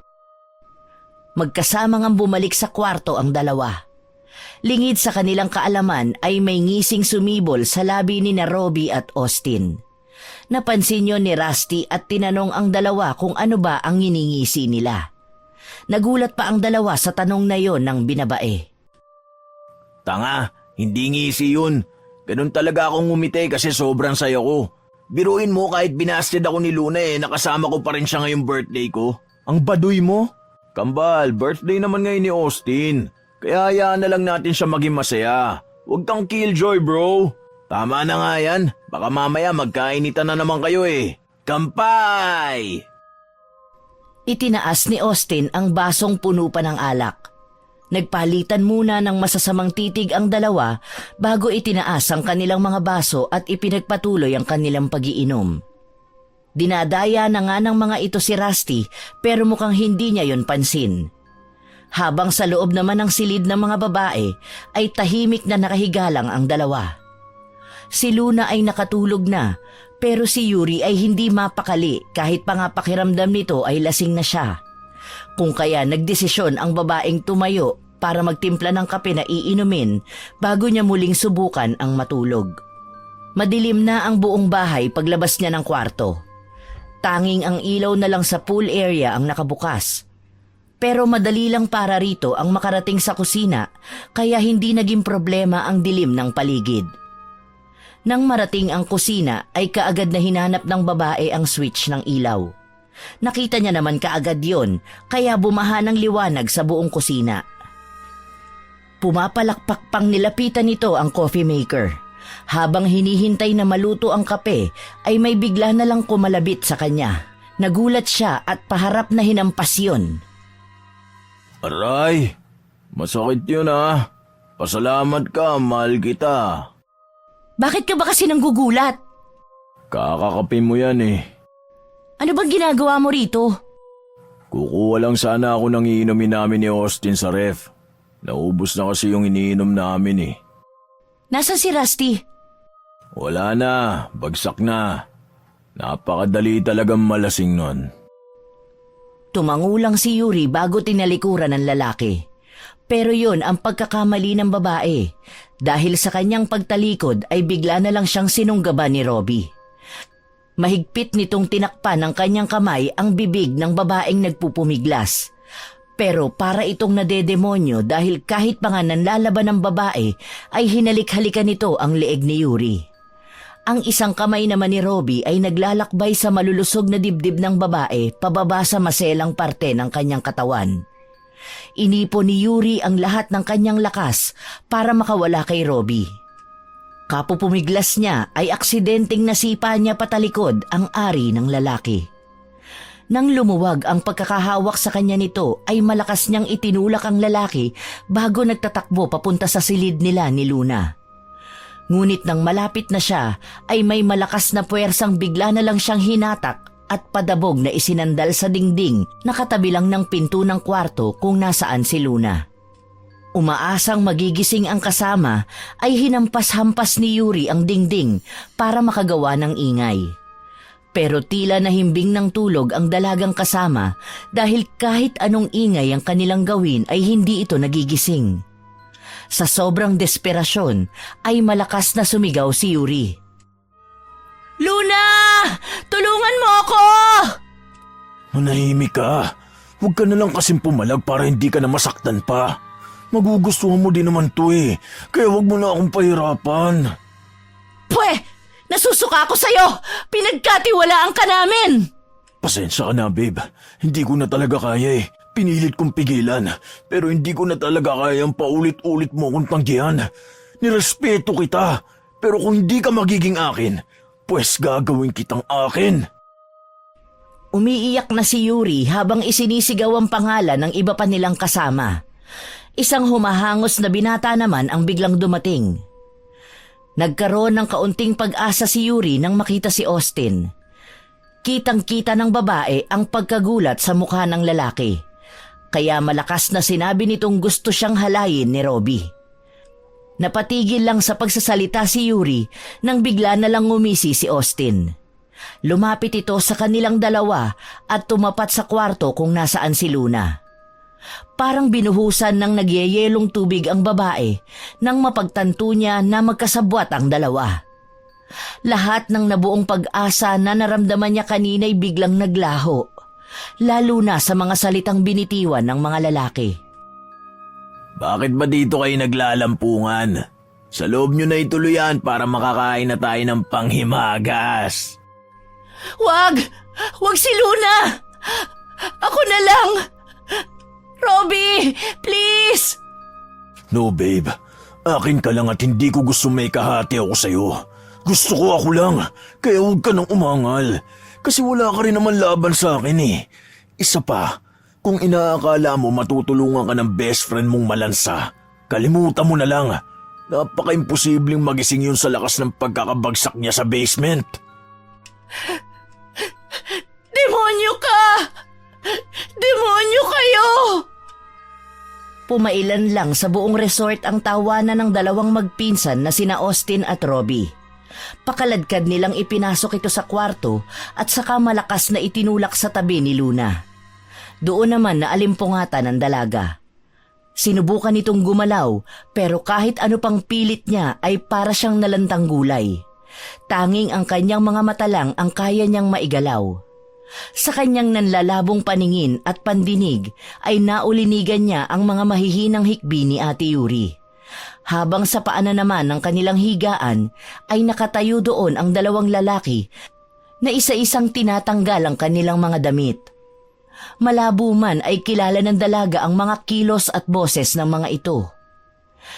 Magkasamang bumalik sa kwarto ang 2. Lingid sa kanilang kaalaman ay may ngising sumibol sa labi ni na Robbie at Austin. Napansin yon ni Rusty at tinanong ang 2 kung ano ba ang nginingisi nila. Nagulat pa ang 2 sa tanong na yon ng binabae. Tanga, hindi ngisi yun. Ganun talaga akong ngumiti kasi sobrang saya ko. Biruin mo kahit binasted ako ni Luna nakasama ko pa rin siya ngayong birthday ko. Ang baduy mo? Kambal, birthday naman ngayon ni Austin. Kaya hayaan na lang natin siya maging masaya. Huwag kang killjoy, bro. Tama na nga yan. Baka mamaya magkainitan na naman kayo Kampay! Itinaas ni Austin ang basong puno pa ng alak. Nagpalitan muna ng masasamang titig ang 2 bago itinaas ang kanilang mga baso at ipinagpatuloy ang kanilang pag-iinom. Dinadaya na nga ng mga ito si Rusty pero mukhang hindi niya yon pansin. Habang sa loob naman ng silid ng mga babae ay tahimik na nakahiga lang ang 2. Si Luna ay nakatulog na pero si Yuri ay hindi mapakali kahit pa nga pakiramdam nito ay lasing na siya. Kung kaya nagdesisyon ang babaeng tumayo para magtimpla ng kape na iinumin bago niya muling subukan ang matulog. Madilim na ang buong bahay paglabas niya ng kwarto. Tanging ang ilaw na lang sa pool area ang nakabukas. Pero madali lang para rito ang makarating sa kusina kaya hindi naging problema ang dilim ng paligid. Nang marating ang kusina ay kaagad na hinanap ng babae ang switch ng ilaw. Nakita niya naman kaagad yon kaya bumaha ng liwanag sa buong kusina. Pumapalakpak pang nilapitan nito ang coffee maker. Habang hinihintay na maluto ang kape ay may bigla na lang kumalabit sa kanya. Nagulat siya at paharap na hinampas yun. Aray, masakit yun ah. Pasalamat ka, mahal kita. Bakit ka ba kasi nanggugulat? Kakakape mo yan eh. Ano bang ginagawa mo rito? Kukuha lang sana ako ng iinumin namin ni Austin sa ref. Naubos na kasi yung iniinom namin eh. Nasaan si Rusty? Wala na, bagsak na. Napakadali talagang malasing nun. Tumangulang si Yuri bago tinalikuran ng lalaki. Pero yun ang pagkakamali ng babae. Dahil sa kanyang pagtalikod ay bigla na lang siyang sinunggaban ni Robbie. Mahigpit nitong tinakpan ng kanyang kamay ang bibig ng babaeng nagpupumiglas. Pero para itong nadedemonyo dahil kahit pa nga nanlalaban ng babae ay hinalik-halikan nito ang leeg ni Yuri. Ang isang kamay naman ni Robbie ay naglalakbay sa malulusog na dibdib ng babae pababa sa maselang parte ng kanyang katawan. Inipon ni Yuri ang lahat ng kanyang lakas para makawala kay Robbie. Kapupumiglas niya ay aksidenteng nasipa niya patalikod ang ari ng lalaki. Nang lumuwag ang pagkakahawak sa kanya nito ay malakas niyang itinulak ang lalaki bago nagtatakbo papunta sa silid nila ni Luna. Ngunit nang malapit na siya ay may malakas na puwersang bigla na lang siyang hinatak at padabog na isinandal sa dingding na katabi lang ng pinto ng kwarto kung nasaan si Luna. Umaasang magigising ang kasama ay hinampas-hampas ni Yuri ang dingding para makagawa ng ingay. Pero tila nahimbing ng tulog ang dalagang kasama dahil kahit anong ingay ang kanilang gawin ay hindi ito nagigising. Sa sobrang desperasyon ay malakas na sumigaw si Yuri. Luna! Tulungan mo ako! Manahimik ka. Huwag ka na lang kasing pumalag para hindi ka na masaktan pa. Magugustuhan mo din naman to eh. Kaya huwag mo na akong pahirapan. Pwe! Nasusuka ako sa'yo! Pinagkatiwalaan ka namin! Pasensya ka na, babe. Hindi ko na talaga kaya eh. Pinilit kong pigilan, pero hindi ko na talaga kayang paulit-ulit mo kong tanggihan. Nirespeto kita, pero kung hindi ka magiging akin, pues gagawin kitang akin. Umiiyak na si Yuri habang isinisigaw ang pangalan ng iba pa nilang kasama. Isang humahangos na binata naman ang biglang dumating. Nagkaroon ng kaunting pag-asa si Yuri nang makita si Austin. Kitang-kita ng babae ang pagkagulat sa mukha ng lalaki. Kaya malakas na sinabi nitong gusto siyang halayin ni Robbie. Napatigil lang sa pagsasalita si Yuri nang bigla na lang ngumisi si Austin. Lumapit ito sa kanilang dalawa at tumapat sa kwarto kung nasaan si Luna. Parang binuhusan ng nagyeyelong tubig ang babae nang mapagtanto niya na magkasabwat ang dalawa. Lahat ng nabuong pag-asa na naramdaman niya kanina'y biglang naglaho. Lalo na sa mga salitang binitiwan ng mga lalaki. Bakit ba dito kayo naglalampungan? Sa loob nyo na ituluyan para makakain na tayo ng panghimagas. Wag! Wag si Luna! Ako na lang! Robbie! Please! No, babe. Akin ka lang at hindi ko gusto may kahati ako sa'yo. Gusto ko ako lang, kaya huwag ka nang umangal. Kasi wala ka rin naman laban sa akin eh. Isa pa, kung inaakala mo matutulungan ka ng best friend mong malansa, kalimutan mo na lang. Napaka-imposibleng magising yun sa lakas ng pagkakabagsak niya sa basement. Demonyo ka! Demonyo kayo! Pumailan lang sa buong resort ang tawanan ng dalawang magpinsan na sina Austin at Robbie. Pakaladkad nilang ipinasok ito sa kwarto at saka malakas na itinulak sa tabi ni Luna. Doon naman na alimpungatan ang dalaga. Sinubukan itong gumalaw pero kahit ano pang pilit niya ay para siyang nalantang gulay. Tanging ang kanyang mga mata lang ang kaya niyang maigalaw. Sa kanyang nanlalabong paningin at pandinig ay naulinigan niya ang mga mahihinang hikbi ni Ate Yuri. Habang sa paanan naman ng kanilang higaan ay nakatayo doon ang dalawang lalaki na isa-isang tinatanggal ang kanilang mga damit. Malabo man ay kilala ng dalaga ang mga kilos at boses ng mga ito.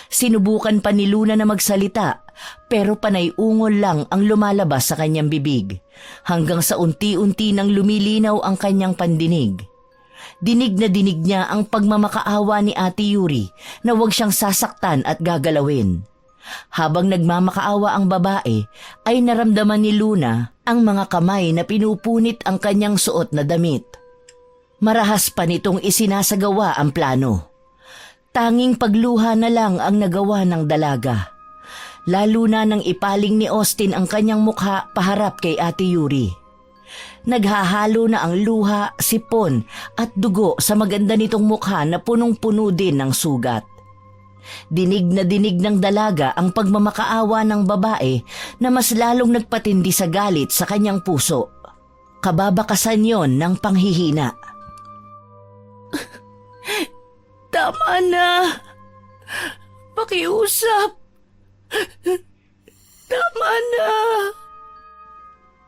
Sinubukan pa ni Luna na magsalita pero panay ungol lang ang lumalabas sa kanyang bibig hanggang sa unti-unti nang lumilinaw ang kanyang pandinig. Dinig na dinig niya ang pagmamakaawa ni Ate Yuri na huwag siyang sasaktan at gagalawin. Habang nagmamakaawa ang babae ay naramdaman ni Luna ang mga kamay na pinupunit ang kanyang suot na damit. Marahas pa nitong isinasagawa ang plano. Tanging pagluha na lang ang nagawa ng dalaga. Lalo na nang ipaling ni Austin ang kanyang mukha paharap kay Ate Yuri. Naghahalo na ang luha, sipon at dugo sa maganda nitong mukha na punong-puno din ng sugat. Dinig na dinig ng dalaga ang pagmamakaawa ng babae na mas lalong nagpatindi sa galit sa kanyang puso. Kababakasan yon ng panghihina. Tama na. Pakiusap. Tama na.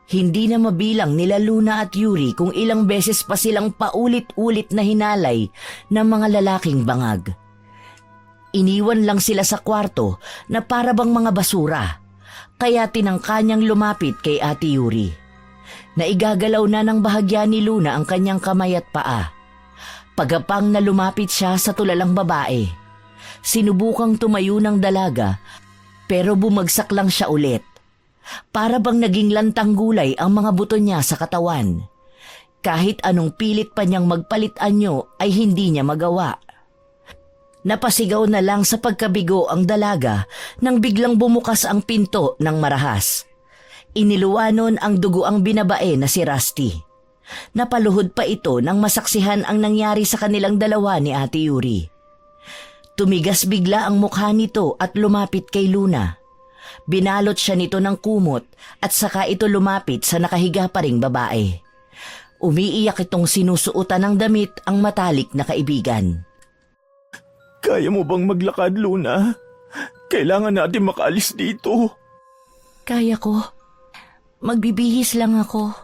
Hindi na mabilang nila Luna at Yuri kung ilang beses pa silang paulit-ulit na hinalay ng mga lalaking bangag. Iniwan lang sila sa kwarto na para bang mga basura, kaya tinangka niyang lumapit kay Ate Yuri. Naigagalaw na ng bahagya ni Luna ang kanyang kamay at paa. Pagapang na lumapit siya sa tulalang babae. Sinubukang tumayo ng dalaga pero bumagsak lang siya ulit. Para bang naging lantang gulay ang mga buto niya sa katawan. Kahit anong pilit pa niyang magpalit anyo ay hindi niya magawa. Napasigaw na lang sa pagkabigo ang dalaga nang biglang bumukas ang pinto ng marahas. Iniluwanon ang dugo ang binabae na si Rusty. Napaluhod pa ito nang masaksihan ang nangyari sa kanilang dalawa ni Ate Yuri. Tumigas bigla ang mukha nito at lumapit kay Luna. Binalot siya nito ng kumot at saka ito lumapit sa nakahiga pa ring babae. Umiiyak itong sinusuotan ng damit ang matalik na kaibigan. Kaya mo bang maglakad, Luna? Kailangan natin makaalis dito. Kaya ko. Magbibihis lang ako.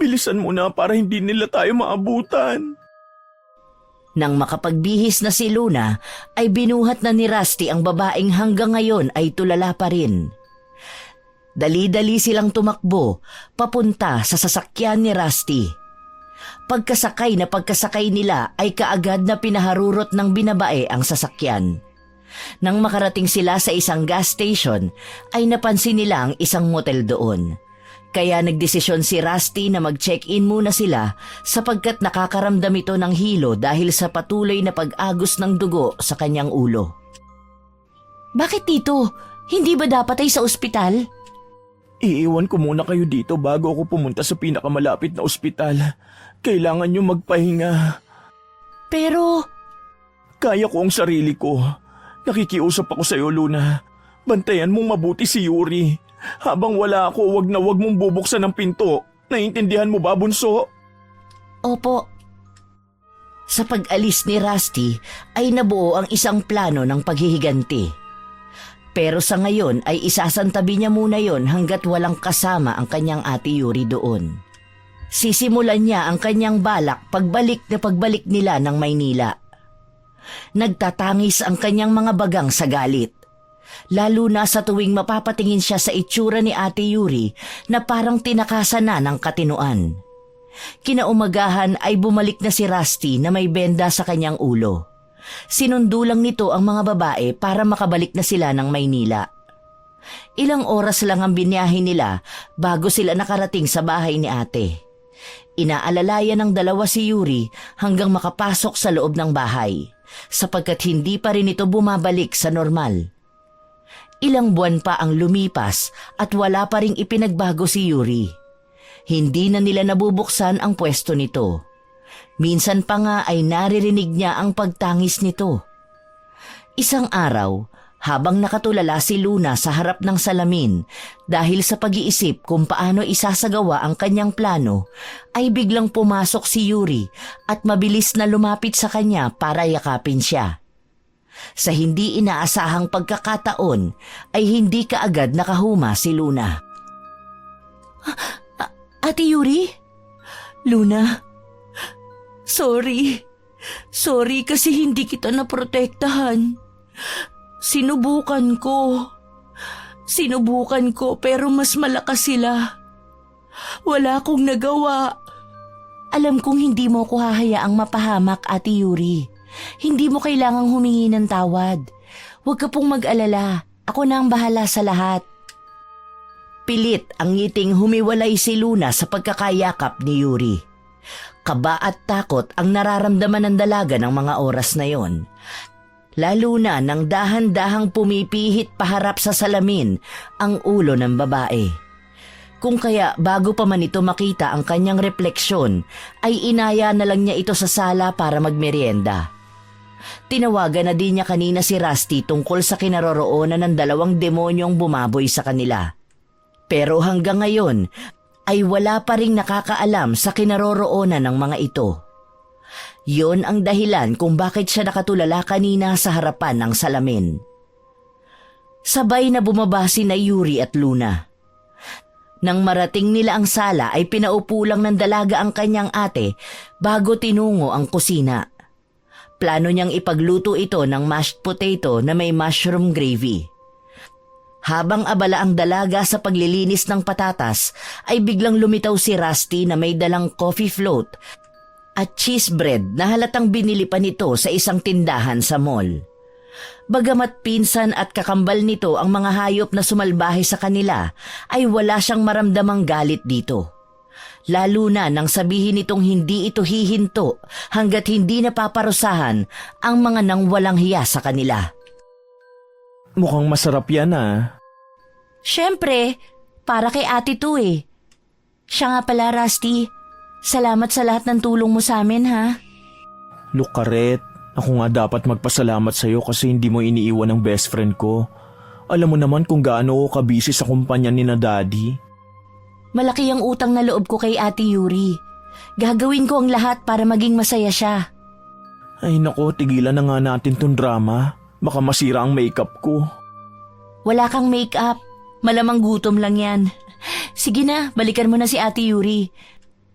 Bilisan mo na para hindi nila tayo maabutan. Nang makapagbihis na si Luna, ay binuhat na ni Rusty ang babaeng hanggang ngayon ay tulala pa rin. Dali-dali silang tumakbo, papunta sa sasakyan ni Rusty. Pagkasakay nila ay kaagad na pinaharurot ng binabae ang sasakyan. Nang makarating sila sa isang gas station, ay napansin nila ang isang motel doon. Kaya nagdesisyon si Rusty na mag-check-in muna sila sapagkat nakakaramdam ito ng hilo dahil sa patuloy na pag-agos ng dugo sa kanyang ulo. Bakit dito? Hindi ba dapat ay sa ospital? Iiwan ko muna kayo dito bago ako pumunta sa pinakamalapit na ospital. Kailangan nyo magpahinga. Pero... Kaya ko ang sarili ko. Nakikiusap ako sa iyo, Luna. Bantayan mong mabuti si Yuri. Habang wala ako, wag mong bubuksan ang pinto. Naiintindihan mo ba, bunso? Opo. Sa pag-alis ni Rusty ay nabuo ang isang plano ng paghihiganti. Pero sa ngayon ay isasantabi niya muna yon hanggat walang kasama ang kanyang Ate Yuri doon. Sisimulan niya ang kanyang balak pagbalik nila ng Maynila. Nagtatangis ang kanyang mga bagang sa galit. Lalo na sa tuwing mapapatingin siya sa itsura ni Ate Yuri na parang tinakasan na ng katinuan. Kinaumagahan ay bumalik na si Rusty na may benda sa kanyang ulo. Sinundo lang nito ang mga babae para makabalik na sila ng Maynila. Ilang oras lang ang biniyahe nila bago sila nakarating sa bahay ni ate. Inaalalayan ng dalawa si Yuri hanggang makapasok sa loob ng bahay sapagkat hindi pa rin ito bumabalik sa normal. Ilang buwan pa ang lumipas at wala pa ring ipinagbago si Yuri. Hindi na nila nabubuksan ang pwesto nito. Minsan pa nga ay naririnig niya ang pagtangis nito. Isang araw, habang nakatulala si Luna sa harap ng salamin dahil sa pag-iisip kung paano isasagawa ang kanyang plano, ay biglang pumasok si Yuri at mabilis na lumapit sa kanya para yakapin siya. Sa hindi inaasahang pagkakataon ay hindi kaagad nakahuma si Luna. Ate Yuri? Luna? Sorry. Sorry kasi hindi kita naprotektahan. Sinubukan ko pero mas malakas sila. Wala akong nagawa. Alam kong hindi mo ko hahayaang mapahamak, Ate Yuri. Hindi mo kailangang humingi ng tawad. Huwag ka pong mag-alala. Ako na ang bahala sa lahat. Pilit ang ngiting humiwalay si Luna sa pagkakayakap ni Yuri. Kaba at takot ang nararamdaman ng dalaga ng mga oras na yon. Lalo na nang dahan-dahang pumipihit paharap sa salamin ang ulo ng babae. Kung kaya bago pa man ito makita ang kanyang refleksyon, ay inaya na lang niya ito sa sala para magmerienda. Tinawagan na din niya kanina si Rusty tungkol sa kinaroroonan ng dalawang demonyong bumaboy sa kanila. Pero hanggang ngayon ay wala pa ring nakakaalam sa kinaroroonan ng mga ito. Yon ang dahilan kung bakit siya nakatulala kanina sa harapan ng salamin. Sabay na bumaba sina Yuri at Luna. Nang marating nila ang sala ay pinaupo lang ng dalaga ang kanyang ate bago tinungo ang kusina. Plano niyang ipagluto ito ng mashed potato na may mushroom gravy. Habang abala ang dalaga sa paglilinis ng patatas, ay biglang lumitaw si Rusty na may dalang coffee float at cheese bread na halatang binili pa nito sa isang tindahan sa mall. Bagamat pinsan at kakambal nito ang mga hayop na sumalbahe sa kanila, ay wala siyang maramdamang galit dito. Lalo na nang sabihin nitong hindi ito hihinto hanggat hindi napaparusahan ang mga nang walang hiya sa kanila. Mukhang masarap yan Siyempre, para kay ate to eh. Siya nga pala, Rusty. Salamat sa lahat ng tulong mo sa amin, ha? Lukaret, ako nga dapat magpasalamat sa'yo kasi hindi mo iniiwan ang best friend ko. Alam mo naman kung gaano ako kabisi sa kumpanya ni na Daddy. Malaki ang utang na loob ko kay Ate Yuri. Gagawin ko ang lahat para maging masaya siya. Ay nako, tigilan na nga natin tong drama. Baka masira ang makeup ko. Wala kang make-up. Malamang gutom lang yan. Sige na, balikan mo na si Ate Yuri.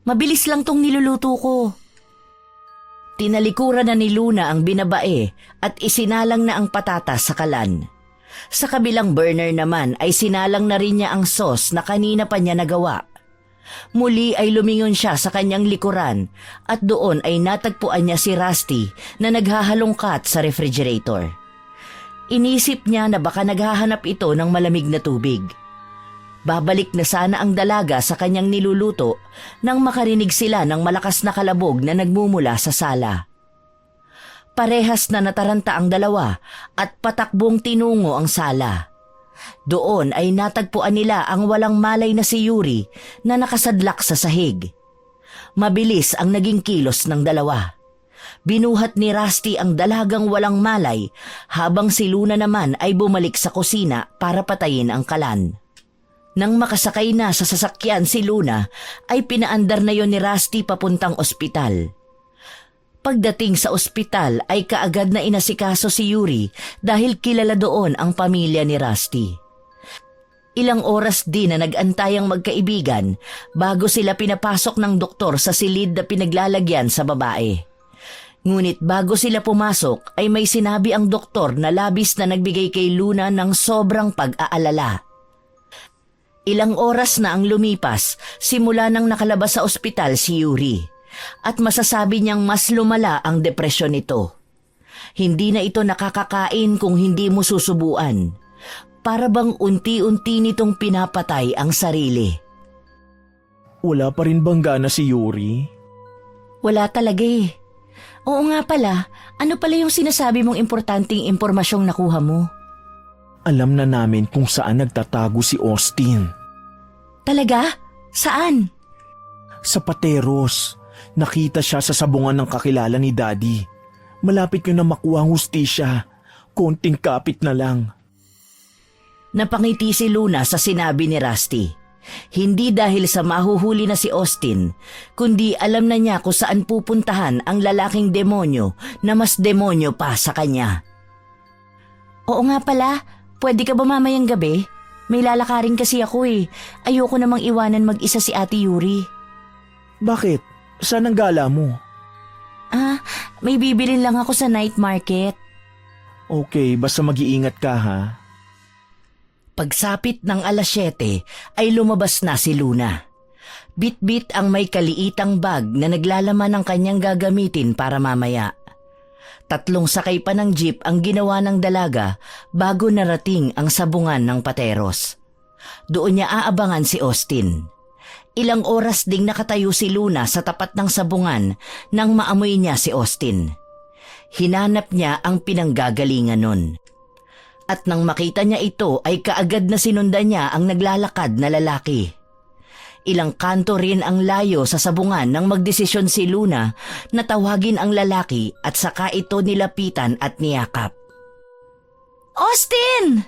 Mabilis lang tong niluluto ko. Tinalikuran na ni Luna ang binabae at isinalang na ang patatas sa kalan. Sa kabilang burner naman ay sinalang na rin niya ang sauce na kanina pa niya nagawa. Muli ay lumingon siya sa kanyang likuran at doon ay natagpuan niya si Rusty na naghahalongkat sa refrigerator. Inisip niya na baka naghahanap ito ng malamig na tubig. Babalik na sana ang dalaga sa kanyang niluluto nang makarinig sila ng malakas na kalabog na nagmumula sa sala. Parehas na nataranta ang dalawa at patakbong tinungo ang sala. Doon ay natagpuan nila ang walang malay na si Yuri na nakasadlak sa sahig. Mabilis ang naging kilos ng dalawa. Binuhat ni Rusty ang dalagang walang malay habang si Luna naman ay bumalik sa kusina para patayin ang kalan. Nang makasakay na sa sasakyan si Luna ay pinaandar na yon ni Rusty papuntang ospital. Pagdating sa ospital ay kaagad na inasikaso si Yuri dahil kilala doon ang pamilya ni Rusty. Ilang oras din na nag-antayang magkaibigan bago sila pinapasok ng doktor sa silid na pinaglalagyan sa babae. Ngunit bago sila pumasok ay may sinabi ang doktor na labis na nagbigay kay Luna ng sobrang pag-aalala. Ilang oras na ang lumipas simula nang nakalabas sa ospital si Yuri at masasabi niyang mas lumala ang depresyon nito. Hindi na ito nakakakain kung hindi mo susubuan. Para bang unti-unti nitong pinapatay ang sarili. Wala pa rin bang gana si Yuri? Wala talaga eh. Oo nga pala, ano pala yung sinasabi mong importanteng impormasyong nakuha mo? Alam na namin kung saan nagtatago si Austin. Talaga? Saan? Sa Pateros. Nakita siya sa sabungan ng kakilala ni Daddy. Malapit ko na makuha ang hustisya. Konting kapit na lang. Napangiti si Luna sa sinabi ni Rusty. Hindi dahil sa mahuhuli na si Austin, kundi alam na niya kung saan pupuntahan ang lalaking demonyo na mas demonyo pa sa kanya. Oo nga pala, pwede ka ba mamayang gabi? May lalakarin kasi ako eh. Ayoko namang iwanan mag-isa si Ate Yuri. Bakit? Saan ang gala mo? May bibilin lang ako sa night market. Okay, basta mag-iingat ka ha. Pagsapit ng 7:00 ay lumabas na si Luna. Bit-bit ang may kaliitang bag na naglalaman ng kanyang gagamitin para mamaya. 3 sakay pa ng jeep ang ginawa ng dalaga bago narating ang sabungan ng Pateros. Doon niya aabangan si Austin. Ilang oras ding nakatayo si Luna sa tapat ng sabungan nang maamoy niya si Austin. Hinanap niya ang pinanggagalingan nun. At nang makita niya ito ay kaagad na sinundan niya ang naglalakad na lalaki. Ilang kanto rin ang layo sa sabungan nang magdesisyon si Luna na tawagin ang lalaki at saka ito nilapitan at niyakap. Austin!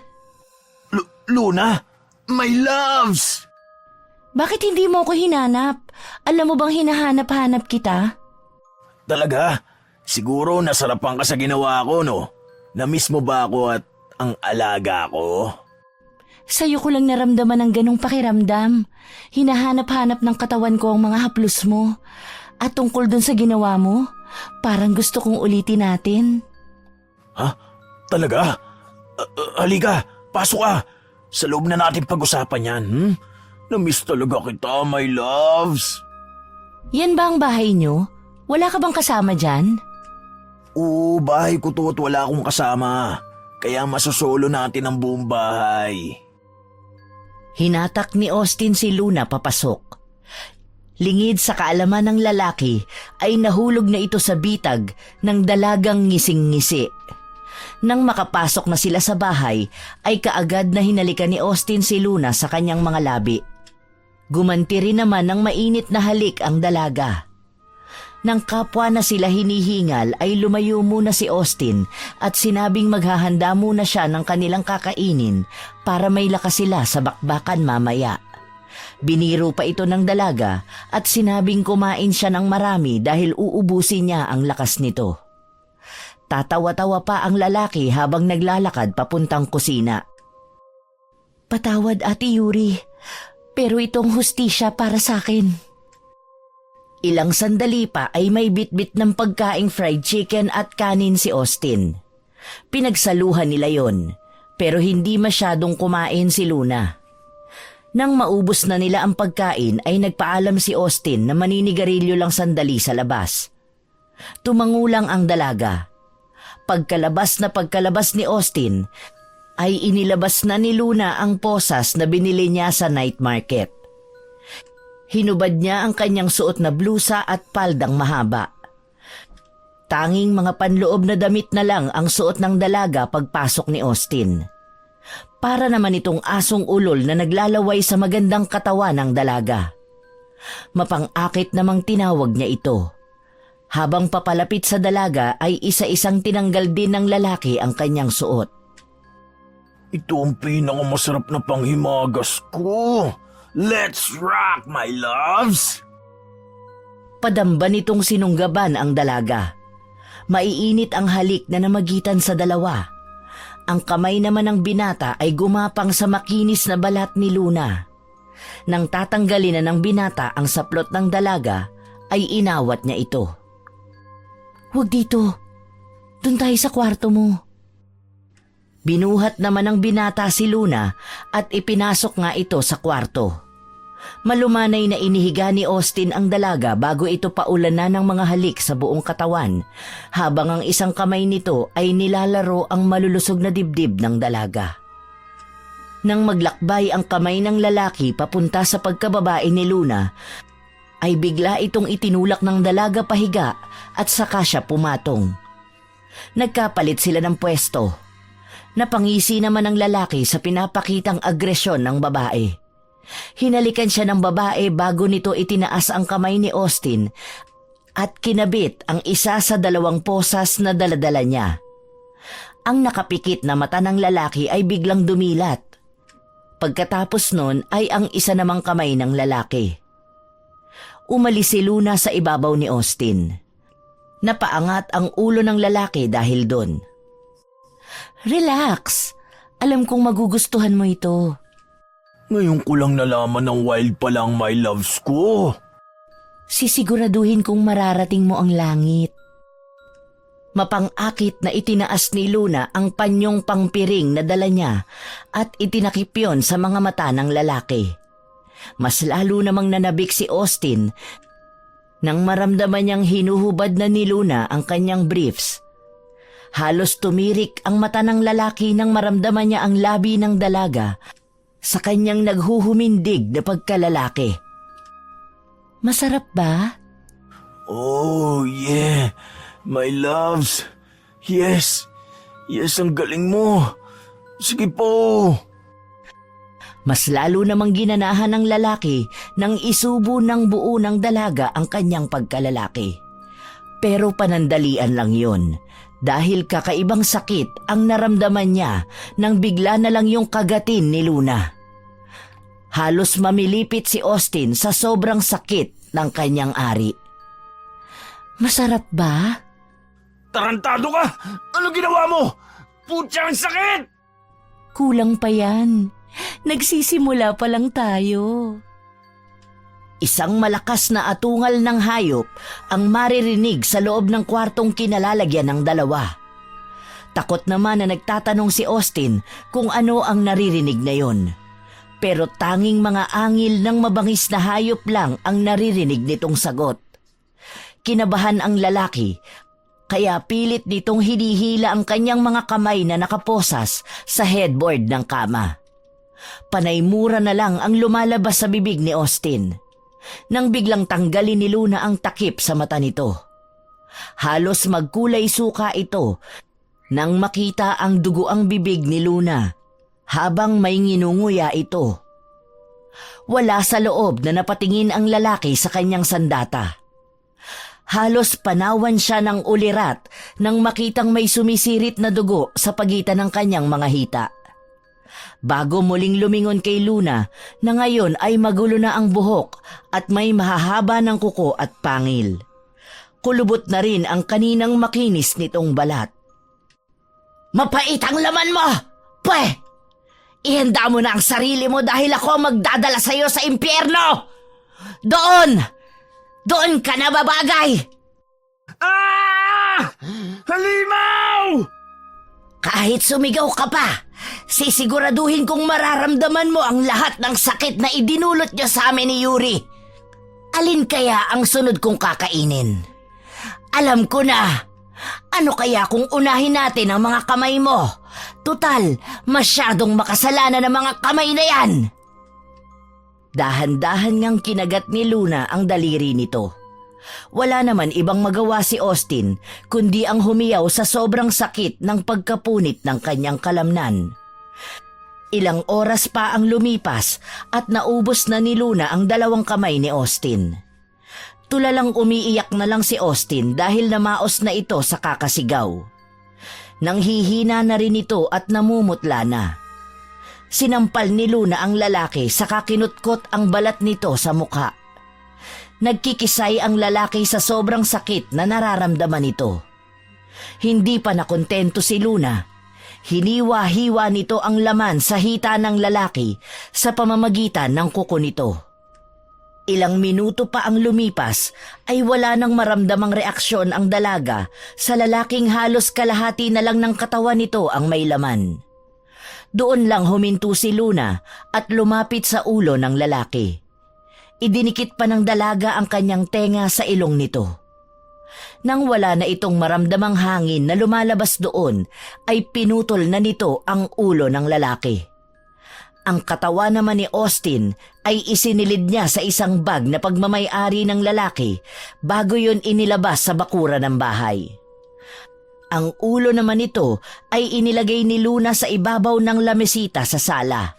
Luna! My loves! Bakit hindi mo ako hinanap? Alam mo bang hinahanap-hanap kita? Talaga? Siguro nasarapan ka sa ginawa ko, no? Na-miss mo ba ako at ang alaga ko? Sa'yo ko lang naramdaman ang ganong pakiramdam. Hinahanap-hanap ng katawan ko ang mga haplos mo. At tungkol dun sa ginawa mo, parang gusto kong ulitin natin. Ha? Talaga? Halika, pasok ka. Sa loob na natin pag-usapan yan, Na-miss talaga kita, my loves. Yan ba ang bahay nyo? Wala ka bang kasama dyan? Oo, bahay ko to at wala akong kasama. Kaya masosolo natin ang buong bahay. Hinatak ni Austin si Luna papasok. Lingid sa kaalaman ng lalaki ay nahulog na ito sa bitag ng dalagang ngising-ngisi. Nang makapasok na sila sa bahay ay kaagad na hinalikan ni Austin si Luna sa kanyang mga labi. Gumanti rin naman ng mainit na halik ang dalaga. Nang kapwa na sila hinihingal ay lumayo muna si Austin at sinabing maghahanda muna siya ng kanilang kakainin para may lakas sila sa bakbakan mamaya. Biniro pa ito ng dalaga at sinabing kumain siya ng marami dahil uubusin niya ang lakas nito. Tatawa-tawa pa ang lalaki habang naglalakad papuntang kusina. Patawad, Ate Yuri, pero itong hustisya para sa akin. Ilang sandali pa ay may bitbit ng pagkaing fried chicken at kanin si Austin. Pinagsaluhan nila yon, pero hindi masyadong kumain si Luna. Nang maubos na nila ang pagkain ay nagpaalam si Austin na maninigarilyo lang sandali sa labas. Tumangulang ang dalaga. Pagkalabas ni Austin ay inilabas na ni Luna ang posas na binili niya sa night market. Hinubad niya ang kanyang suot na blusa at paldang mahaba. Tanging mga panloob na damit na lang ang suot ng dalaga pagpasok ni Austin. Para naman itong asong ulol na naglalaway sa magandang katawan ng dalaga. Mapang-akit namang tinawag niya ito. Habang papalapit sa dalaga ay isa-isang tinanggal din ng lalaki ang kanyang suot. Ito ang pinakamasarap na panghimagas ko. Let's rock, my loves! Padamba nitong sinunggaban ang dalaga. Maiinit ang halik na namagitan sa dalawa. Ang kamay naman ng binata ay gumapang sa makinis na balat ni Luna. Nang tatanggalin na ng binata ang saplot ng dalaga, ay inawat niya ito. Huwag dito. Doon tayo sa kwarto mo. Binuhat naman ng binata si Luna at ipinasok nga ito sa kwarto. Malumanay na inihiga ni Austin ang dalaga bago ito paulanan ng mga halik sa buong katawan, habang ang isang kamay nito ay nilalaro ang malulusog na dibdib ng dalaga. Nang maglakbay ang kamay ng lalaki papunta sa pagkababae ni Luna, ay bigla itong itinulak ng dalaga pahiga at saka siya pumatong. Nagkapalit sila ng pwesto. Napangisi naman ang lalaki sa pinapakitang agresyon ng babae. Hinalikan siya ng babae bago nito itinaas ang kamay ni Austin at kinabit ang isa sa 2 posas na daladala niya. Ang nakapikit na mata ng lalaki ay biglang dumilat. Pagkatapos nun ay ang isa namang kamay ng lalaki. Umalis si Luna sa ibabaw ni Austin. Napaangat ang ulo ng lalaki dahil doon. Relax. Alam kong magugustuhan mo ito. Ngayon ko lang nalaman ng wild pa lang my loves ko. Sisiguraduhin kong mararating mo ang langit. Mapang-akit na itinaas ni Luna ang panyong pangpiring na dala niya at itinakip yon sa mga mata ng lalaki. Mas lalo namang nanabik si Austin nang maramdaman niyang hinuhubad na ni Luna ang kanyang briefs. Halos tumirik ang mata ng lalaki nang maramdaman niya ang labi ng dalaga sa kanyang naghuhumindig na pagkalalaki. Masarap ba? Oh, yeah. My loves. Yes. Yes, ang galing mo. Sige po. Mas lalo namang ginanahan ng lalaki nang isubo ng buo ng dalaga ang kanyang pagkalalaki. Pero panandalian lang yon dahil kakaibang sakit ang naramdaman niya nang bigla na lang yung kagatin ni Luna. Halos mamilipit si Austin sa sobrang sakit ng kanyang ari. Masarap ba? Tarantado ka! Ano ginawa mo? Putya, ang sakit! Kulang pa yan. Nagsisimula pa lang tayo. Isang malakas na atungal ng hayop ang maririnig sa loob ng kwartong kinalalagyan ng dalawa. Takot naman na nagtatanong si Austin kung ano ang naririnig na yon. Pero tanging mga angil ng mabangis na hayop lang ang naririnig nitong sagot. Kinabahan ang lalaki, kaya pilit nitong hinihila ang kanyang mga kamay na nakaposas sa headboard ng kama. Panay-mura na lang ang lumalabas sa bibig ni Austin nang biglang tanggalin ni Luna ang takip sa mata nito. Halos magkulay suka ito nang makita ang dugoang bibig ni Luna habang may nginunguya ito. Wala sa loob na napatingin ang lalaki sa kanyang sandata. Halos panawan siya ng ulirat nang makitang may sumisirit na dugo sa pagitan ng kanyang mga hita. Bago muling lumingon kay Luna na ngayon ay magulo na ang buhok at may mahahaba ng kuko at pangil. Kulubot na rin ang kaninang makinis nitong balat. Mapait ang laman mo! Pwe! Ihanda mo na ang sarili mo dahil ako ang magdadala sa iyo sa impyerno! Doon! Doon ka na babagay! Ah! Halimaw! Kahit sumigaw ka pa, sisiguraduhin kong mararamdaman mo ang lahat ng sakit na idinulot niyo sa amin ni Yuri. Alin kaya ang sunod kong kakainin? Alam ko na. Ano kaya kung unahin natin ang mga kamay mo? Tutal, masyadong makasalanan ang mga kamay na yan. Dahan-dahan ngang kinagat ni Luna ang daliri nito. Wala naman ibang magawa si Austin kundi ang humiyaw sa sobrang sakit ng pagkapunit ng kanyang kalamnan. Ilang oras pa ang lumipas at naubos na ni Luna ang dalawang kamay ni Austin. Tulalang umiiyak na lang si Austin dahil namaos na ito sa kakasigaw. Nanghihina na rin ito at namumutla na. Sinampal ni Luna ang lalaki saka kinutkot ang balat nito sa mukha. Nagkikisay ang lalaki sa sobrang sakit na nararamdaman nito. Hindi pa nakontento si Luna. Hiniwa-hiwa nito ang laman sa hita ng lalaki sa pamamagitan ng kuko nito. Ilang minuto pa ang lumipas ay wala nang maramdamang reaksyon ang dalaga sa lalaking halos kalahati na lang ng katawan nito ang may laman. Doon lang huminto si Luna at lumapit sa ulo ng lalaki. Idinikit pa ng dalaga ang kanyang tenga sa ilong nito. Nang wala na itong maramdamang hangin na lumalabas doon, ay pinutol na nito ang ulo ng lalaki. Ang katawan naman ni Austin ay isinilid niya sa isang bag na pagmamay-ari ng lalaki bago yun inilabas sa bakura ng bahay. Ang ulo naman nito ay inilagay ni Luna sa ibabaw ng lamesita sa sala.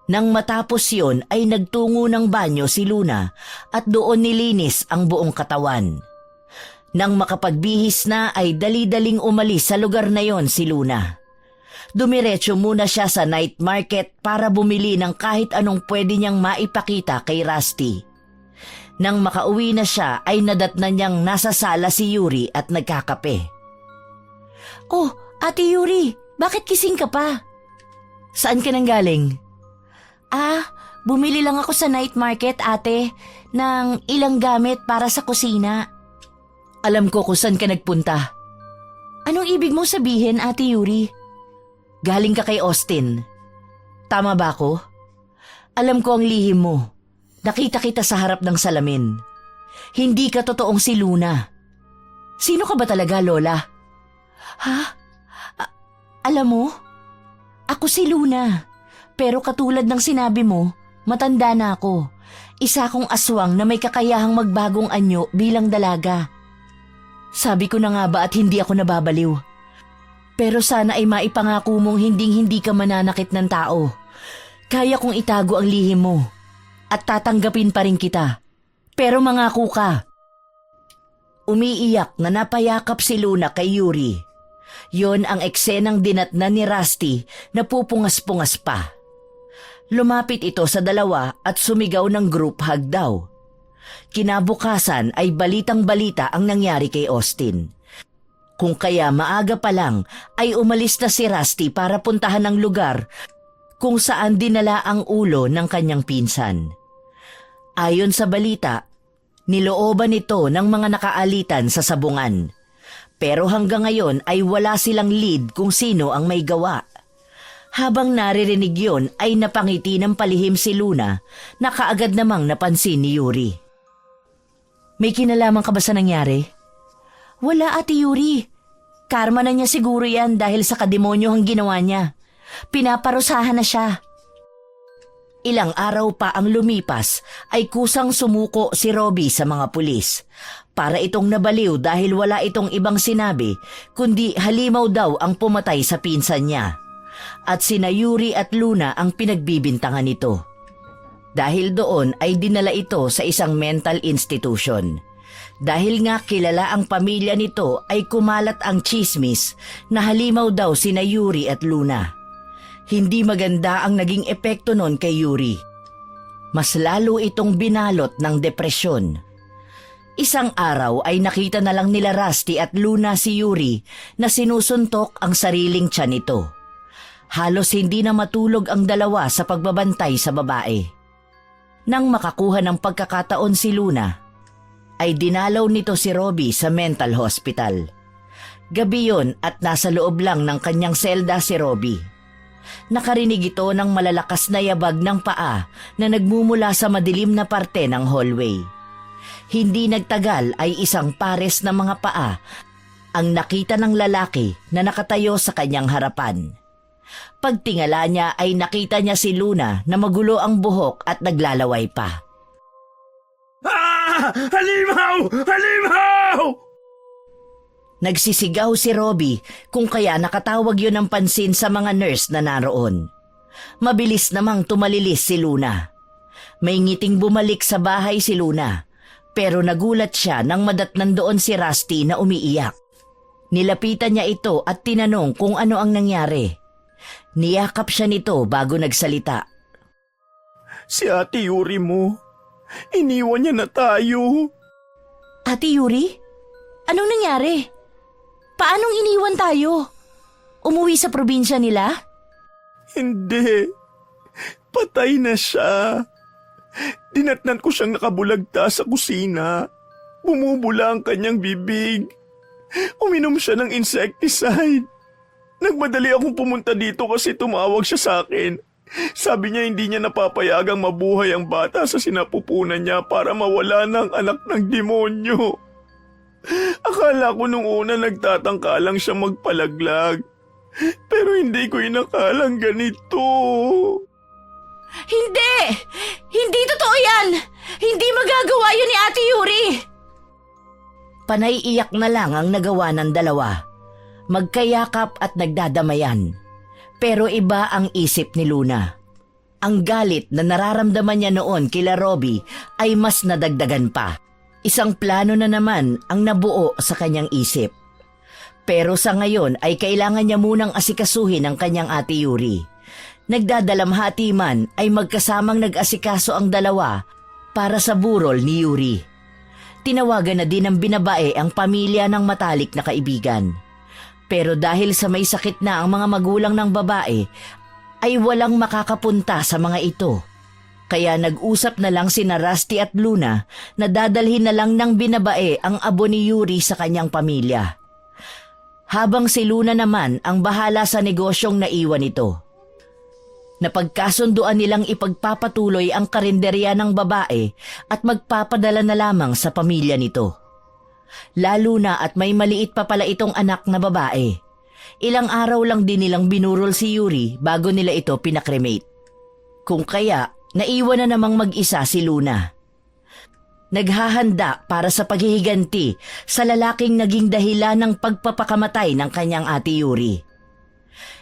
Nang matapos yon ay nagtungo ng banyo si Luna at doon nilinis ang buong katawan. Nang makapagbihis na ay dali-daling umalis sa lugar na yon si Luna. Dumiretso muna siya sa night market para bumili ng kahit anong pwede niyang maipakita kay Rusty. Nang makauwi na siya ay nadatnan niyang nasa sala si Yuri at nagkakape. "Oh, Ate Yuri, bakit kising ka pa?" "Saan ka nang galing?" Bumili lang ako sa night market, ate, ng ilang gamit para sa kusina." "Alam ko kung saan ka nagpunta." "Anong ibig mo sabihin, Ate Yuri?" "Galing ka kay Austin. Tama ba ako? Alam ko ang lihim mo. Nakita kita sa harap ng salamin. Hindi ka totoong si Luna. Sino ka ba talaga, Lola?" "Ha? Alam mo? Ako si Luna. Pero katulad ng sinabi mo, matanda na ako. Isa akong aswang na may kakayahang magbagong anyo bilang dalaga. Sabi ko na nga ba at hindi ako nababaliw. Pero sana ay maipangako mong hinding-hindi ka mananakit ng tao. Kaya kong itago ang lihim mo at tatanggapin pa rin kita. Pero mangako ka." Umiiyak na napayakap si Luna kay Yuri. Yon ang eksenang dinatnan ni Rusty na pupungas-pungas pa. Lumapit ito sa dalawa at sumigaw ng group hug daw. Kinabukasan ay balitang-balita ang nangyari kay Austin. Kung kaya maaga pa lang ay umalis na si Rusty para puntahan ang lugar kung saan dinala ang ulo ng kanyang pinsan. Ayon sa balita, nilooban ito ng mga nakaalitan sa sabungan. Pero hanggang ngayon ay wala silang lead kung sino ang may gawa. Habang naririnig yon ay napangiti ng palihim si Luna na kaagad namang napansin ni Yuri. "May kinalaman ka ba sa nangyari?" "Wala, Ate Yuri. Karma na niya siguro yan dahil sa kademonyo ang ginawa niya. Pinaparusahan na siya." Ilang araw pa ang lumipas ay kusang sumuko si Robbie sa mga pulis. Para itong nabaliw dahil wala itong ibang sinabi kundi halimaw daw ang pumatay sa pinsan niya. At sina Yuri at Luna ang pinagbibintangan nito. Dahil doon ay dinala ito sa isang mental institution. Dahil nga kilala ang pamilya nito ay kumalat ang chismis na halimaw daw sina Yuri at Luna. Hindi maganda ang naging epekto nun kay Yuri. Mas lalo itong binalot ng depresyon. Isang araw ay nakita na lang nila Rusty at Luna si Yuri na sinusuntok ang sariling tiyan nito. Halos hindi na matulog ang dalawa sa pagbabantay sa babae. Nang makakuha ng pagkakataon si Luna, ay dinalaw nito si Robbie sa mental hospital. Gabi yon at nasa loob lang ng kanyang selda si Robbie. Nakarinig ito ng malalakas na yabag ng paa na nagmumula sa madilim na parte ng hallway. Hindi nagtagal ay isang pares na mga paa ang nakita ng lalaki na nakatayo sa kanyang harapan. Pagtingala niya ay nakita niya si Luna na magulo ang buhok at naglalaway pa. Halimaw! Halimaw! Nagsisigaw si Robbie kung kaya nakatawag yun ng pansin sa mga nurse na naroon. Mabilis namang tumalilis si Luna. May ngiting bumalik sa bahay si Luna, pero nagulat siya nang madatnan doon si Rusty na umiiyak. Nilapitan niya ito at tinanong kung ano ang nangyari. Niyakap siya nito bago nagsalita. Si Ate Yuri mo. Iniwan niya na tayo. "Ate Yuri? Anong nangyari? Paanong iniwan tayo? Umuwi sa probinsya nila?" Hindi. Patay na siya. Dinatnan ko siyang nakabulagta sa kusina. Bumubula ang kanyang bibig. Uminom siya ng insecticide. Nagmadali akong pumunta dito kasi tumawag siya sa akin. Sabi niya hindi niya napapayagang mabuhay ang bata sa sinapupunan niya para mawala ng anak ng demonyo. Akala ko nung una nagtatangka lang siya magpalaglag. Pero hindi ko inakalang ganito. Hindi! Hindi totoo yan! Hindi magagawa yun ni Ate Yuri! Panay iyak na lang ang nagawa ng dalawa. Magkayakap at nagdadamayan. Pero iba ang isip ni Luna. Ang galit na nararamdaman niya noon kila Robbie ay mas nadagdagan pa. Isang plano na naman ang nabuo sa kanyang isip. Pero sa ngayon ay kailangan niya munang asikasuhin ang kanyang ate Yuri. Nagdadalamhati man ay magkasamang nag-asikaso ang dalawa para sa burol ni Yuri. Tinawagan na din ng binabae ang pamilya ng matalik na kaibigan. Pero dahil sa may sakit na ang mga magulang ng babae, ay walang makakapunta sa mga ito. Kaya nag-usap na lang sina Rusty at Luna na dadalhin na lang ng binabae ang abo ni Yuri sa kanyang pamilya. Habang si Luna naman ang bahala sa negosyong naiwan ito. Napagkasunduan nilang ipagpapatuloy ang karinderya ng babae at magpapadala na lamang sa pamilya nito. Lalo na at may maliit pa pala itong anak na babae. Ilang araw lang din nilang binurol si Yuri bago nila ito pinakremate. Kung kaya, naiwan na namang mag-isa si Luna. Naghahanda para sa paghihiganti sa lalaking naging dahilan ng pagpapakamatay ng kanyang ate Yuri.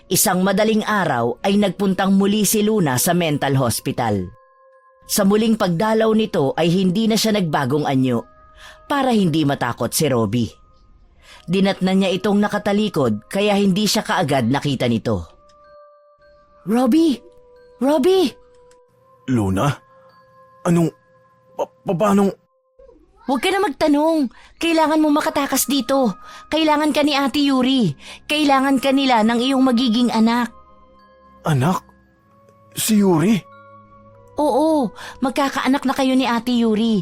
Isang madaling araw ay nagpuntang muli si Luna sa mental hospital. Sa muling pagdalaw nito ay hindi na siya nagbagong anyo para hindi matakot si Robbie. Dinatnan niya itong nakatalikod kaya hindi siya kaagad nakita nito. Robbie! Robbie! Luna? Anong... paanong... Huwag ka na magtanong. Kailangan mo makatakas dito. Kailangan ka ni Ate Yuri. Kailangan ka nila ng iyong magiging anak. Anak? Si Yuri? Oo, magkakaanak na kayo ni Ate Yuri.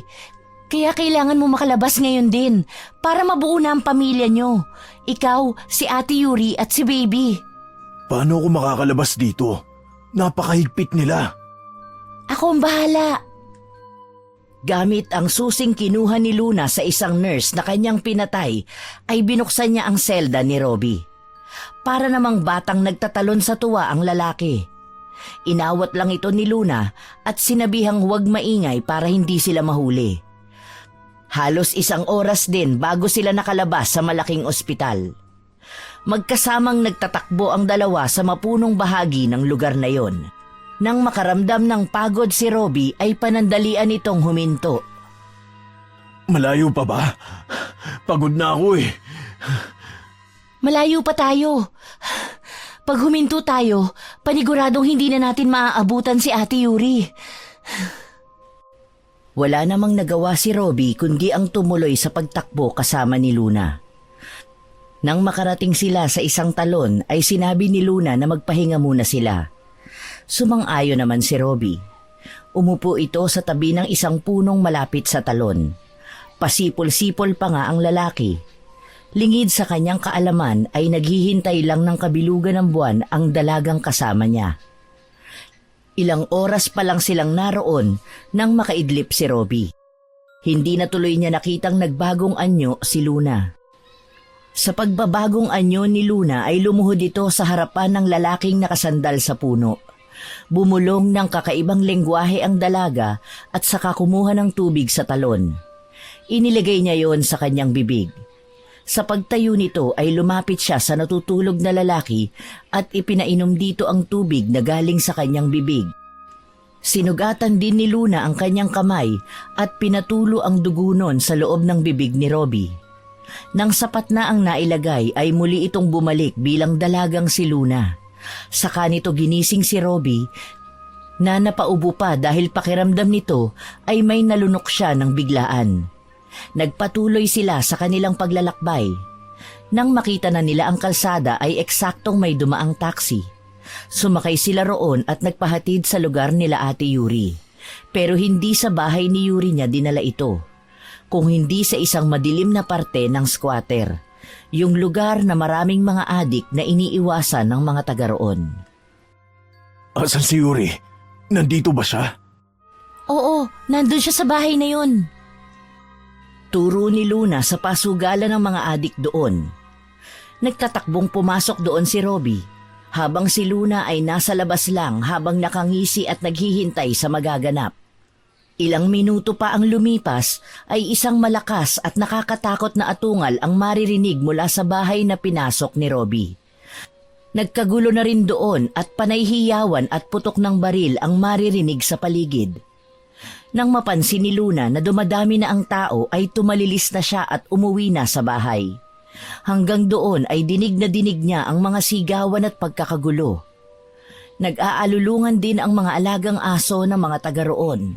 Kaya kailangan mo makalabas ngayon din para mabuo na ang pamilya nyo. Ikaw, si Ate Yuri at si Baby. Paano ako makakalabas dito? Napakahigpit nila. Ako ang bahala. Gamit ang susing kinuha ni Luna sa isang nurse na kanyang pinatay, ay binuksan niya ang selda ni Robbie. Para namang batang nagtatalon sa tuwa ang lalaki. Inawat lang ito ni Luna at sinabihang huwag maingay para hindi sila mahuli. Halos 1 oras din bago sila nakalabas sa malaking ospital. Magkasamang nagtatakbo ang dalawa sa mapunong bahagi ng lugar na yon. Nang makaramdam ng pagod si Robbie ay panandalian itong huminto. Malayo pa ba? Pagod na ako eh. Malayo pa tayo. Pag huminto tayo, paniguradong hindi na natin maaabutan si Ate Yuri. Wala namang nagawa si Robbie kundi ang tumuloy sa pagtakbo kasama ni Luna. Nang makarating sila sa isang talon ay sinabi ni Luna na magpahinga muna sila. Sumang-ayon naman si Robbie. Umupo ito sa tabi ng isang punong malapit sa talon. Pasipol-sipol pa nga ang lalaki. Lingid sa kanyang kaalaman ay naghihintay lang ng kabilugan ng buwan ang dalagang kasama niya. Ilang oras pa lang silang naroon nang makaidlip si Robbie. Hindi na tuloy niya nakitang nagbagong anyo si Luna. Sa pagbabagong anyo ni Luna ay lumuhod ito sa harapan ng lalaking nakasandal sa puno. Bumulong ng kakaibang lengguwahe ang dalaga at saka kumuha ng tubig sa talon. Inilagay niya yon sa kanyang bibig. Sa pagtayo nito ay lumapit siya sa natutulog na lalaki at ipinainom dito ang tubig na galing sa kanyang bibig. Sinugatan din ni Luna ang kanyang kamay at pinatulo ang dugo nun sa loob ng bibig ni Robbie. Nang sapat na ang nailagay ay muli itong bumalik bilang dalagang si Luna. Saka nito ginising si Robbie na napaubo pa dahil pakiramdam nito ay may nalunok siya ng biglaan. Nagpatuloy sila sa kanilang paglalakbay. Nang makita na nila ang kalsada ay eksaktong may dumaang taxi. Sumakay sila roon at nagpahatid sa lugar nila Ate Yuri. Pero hindi sa bahay ni Yuri niya dinala ito, kung hindi sa isang madilim na parte ng squatter. Yung lugar na maraming mga adik na iniiwasan ng mga taga roon. Asan si Yuri? Nandito ba siya? Oo, nandun siya sa bahay na yun. Turo ni Luna sa pasugalan ng mga adik doon. Nagtatakbong pumasok doon si Robbie, habang si Luna ay nasa labas lang habang nakangisi at naghihintay sa magaganap. Ilang minuto pa ang lumipas ay isang malakas at nakakatakot na atungal ang maririnig mula sa bahay na pinasok ni Robbie. Nagkagulo na rin doon at panayhiyawan at putok ng baril ang maririnig sa paligid. Nang mapansin ni Luna na dumadami na ang tao ay tumalilis na siya at umuwi na sa bahay. Hanggang doon ay dinig na dinig niya ang mga sigawan at pagkakagulo. Nag-aalulungan din ang mga alagang aso ng mga taga roon.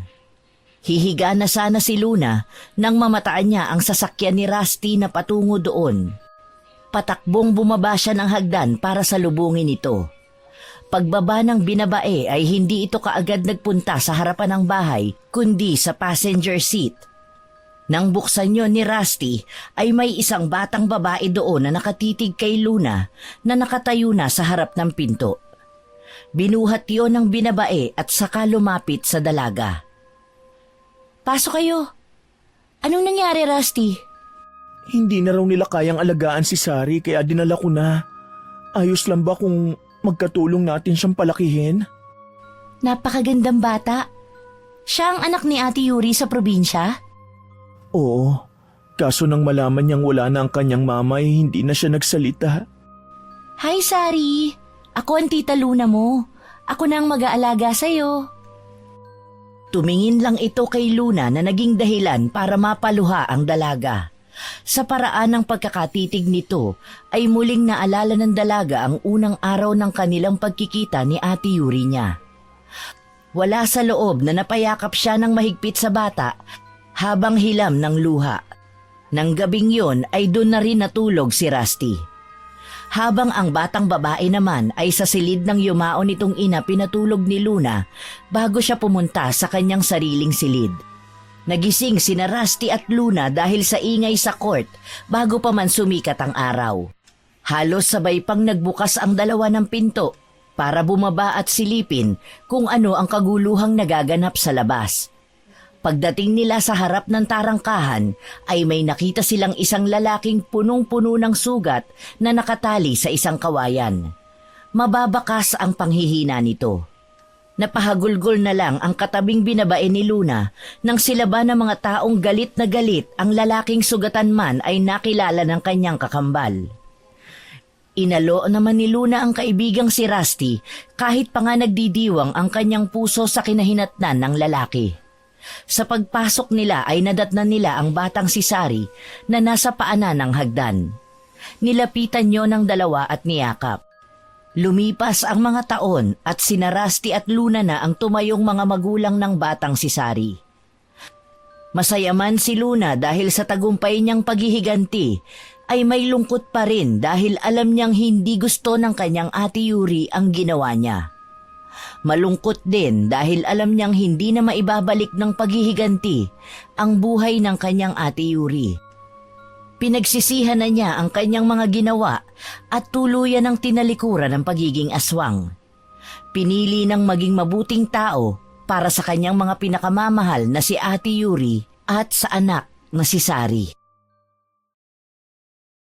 Hihiga na sana si Luna nang mamataan niya ang sasakyan ni Rusty na patungo doon. Patakbong bumaba siya ng hagdan para salubungin ito. Pagbaba ng binabae ay hindi ito kaagad nagpunta sa harapan ng bahay kundi sa passenger seat. Nang buksan yon ni Rusty ay may isang batang babae doon na nakatitig kay Luna na nakatayo na sa harap ng pinto. Binuhat yon ng binabae at saka lumapit sa dalaga. "Pasok kayo. Anong nangyari, Rusty?" Hindi na raw nila kayang alagaan si Sari kaya dinala ko na. Ayos lang ba kung magkatulong natin siyang palakihin? Napakagandang bata. Siya ang anak ni Ate Yuri sa probinsya? Oo, kaso nang malaman niyang wala na ang kanyang mama ay hindi na siya nagsalita. Hi, Sari. Ako ang tita Luna mo. Ako na ang mag-aalaga sa'yo. Tumingin lang ito kay Luna na naging dahilan para mapaluha ang dalaga. Sa paraan ng pagkakatitig nito ay muling naalala ng dalaga ang unang araw ng kanilang pagkikita ni Ate Yuri niya. Wala sa loob na napayakap siya ng mahigpit sa bata habang hilam ng luha. Nang gabing yon ay doon na rin natulog si Rusty. Habang ang batang babae naman ay sa silid ng yumao nitong ina pinatulog ni Luna bago siya pumunta sa kanyang sariling silid. Nagising sina Rusty at Luna dahil sa ingay sa court bago pa man sumikat ang araw. Halos sabay pang nagbukas ang dalawa ng pinto para bumaba at silipin kung ano ang kaguluhang nagaganap sa labas. Pagdating nila sa harap ng tarangkahan ay may nakita silang isang lalaking punong-puno ng sugat na nakatali sa isang kawayan. Mababakas ang panghihina nito. Napahagulgol na lang ang katabing binabae ni Luna nang silaba ng mga taong galit na galit ang lalaking sugatan man ay nakilala ng kanyang kakambal. Inalo naman ni Luna ang kaibigang si Rusty kahit pa nga nagdidiwang ang kanyang puso sa kinahinatnan ng lalaki. Sa pagpasok nila ay nadatnan nila ang batang si Sari na nasa paanan ng hagdan. Nilapitan niyo ng dalawa at niyakap. Lumipas ang mga taon at sina Rusty at Luna na ang tumayong mga magulang ng batang si Sari. Masaya man si Luna dahil sa tagumpay niyang paghihiganti ay may lungkot pa rin dahil alam niyang hindi gusto ng kanyang Ate Yuri ang ginawa niya. Malungkot din dahil alam niyang hindi na maibabalik ng paghihiganti ang buhay ng kanyang Ate Yuri. Pinagsisihan na niya ang kanyang mga ginawa at tuluyan ng tinalikuran ng pagiging aswang. Pinili ng maging mabuting tao para sa kanyang mga pinakamamahal na si Ate Yuri at sa anak na si Sari.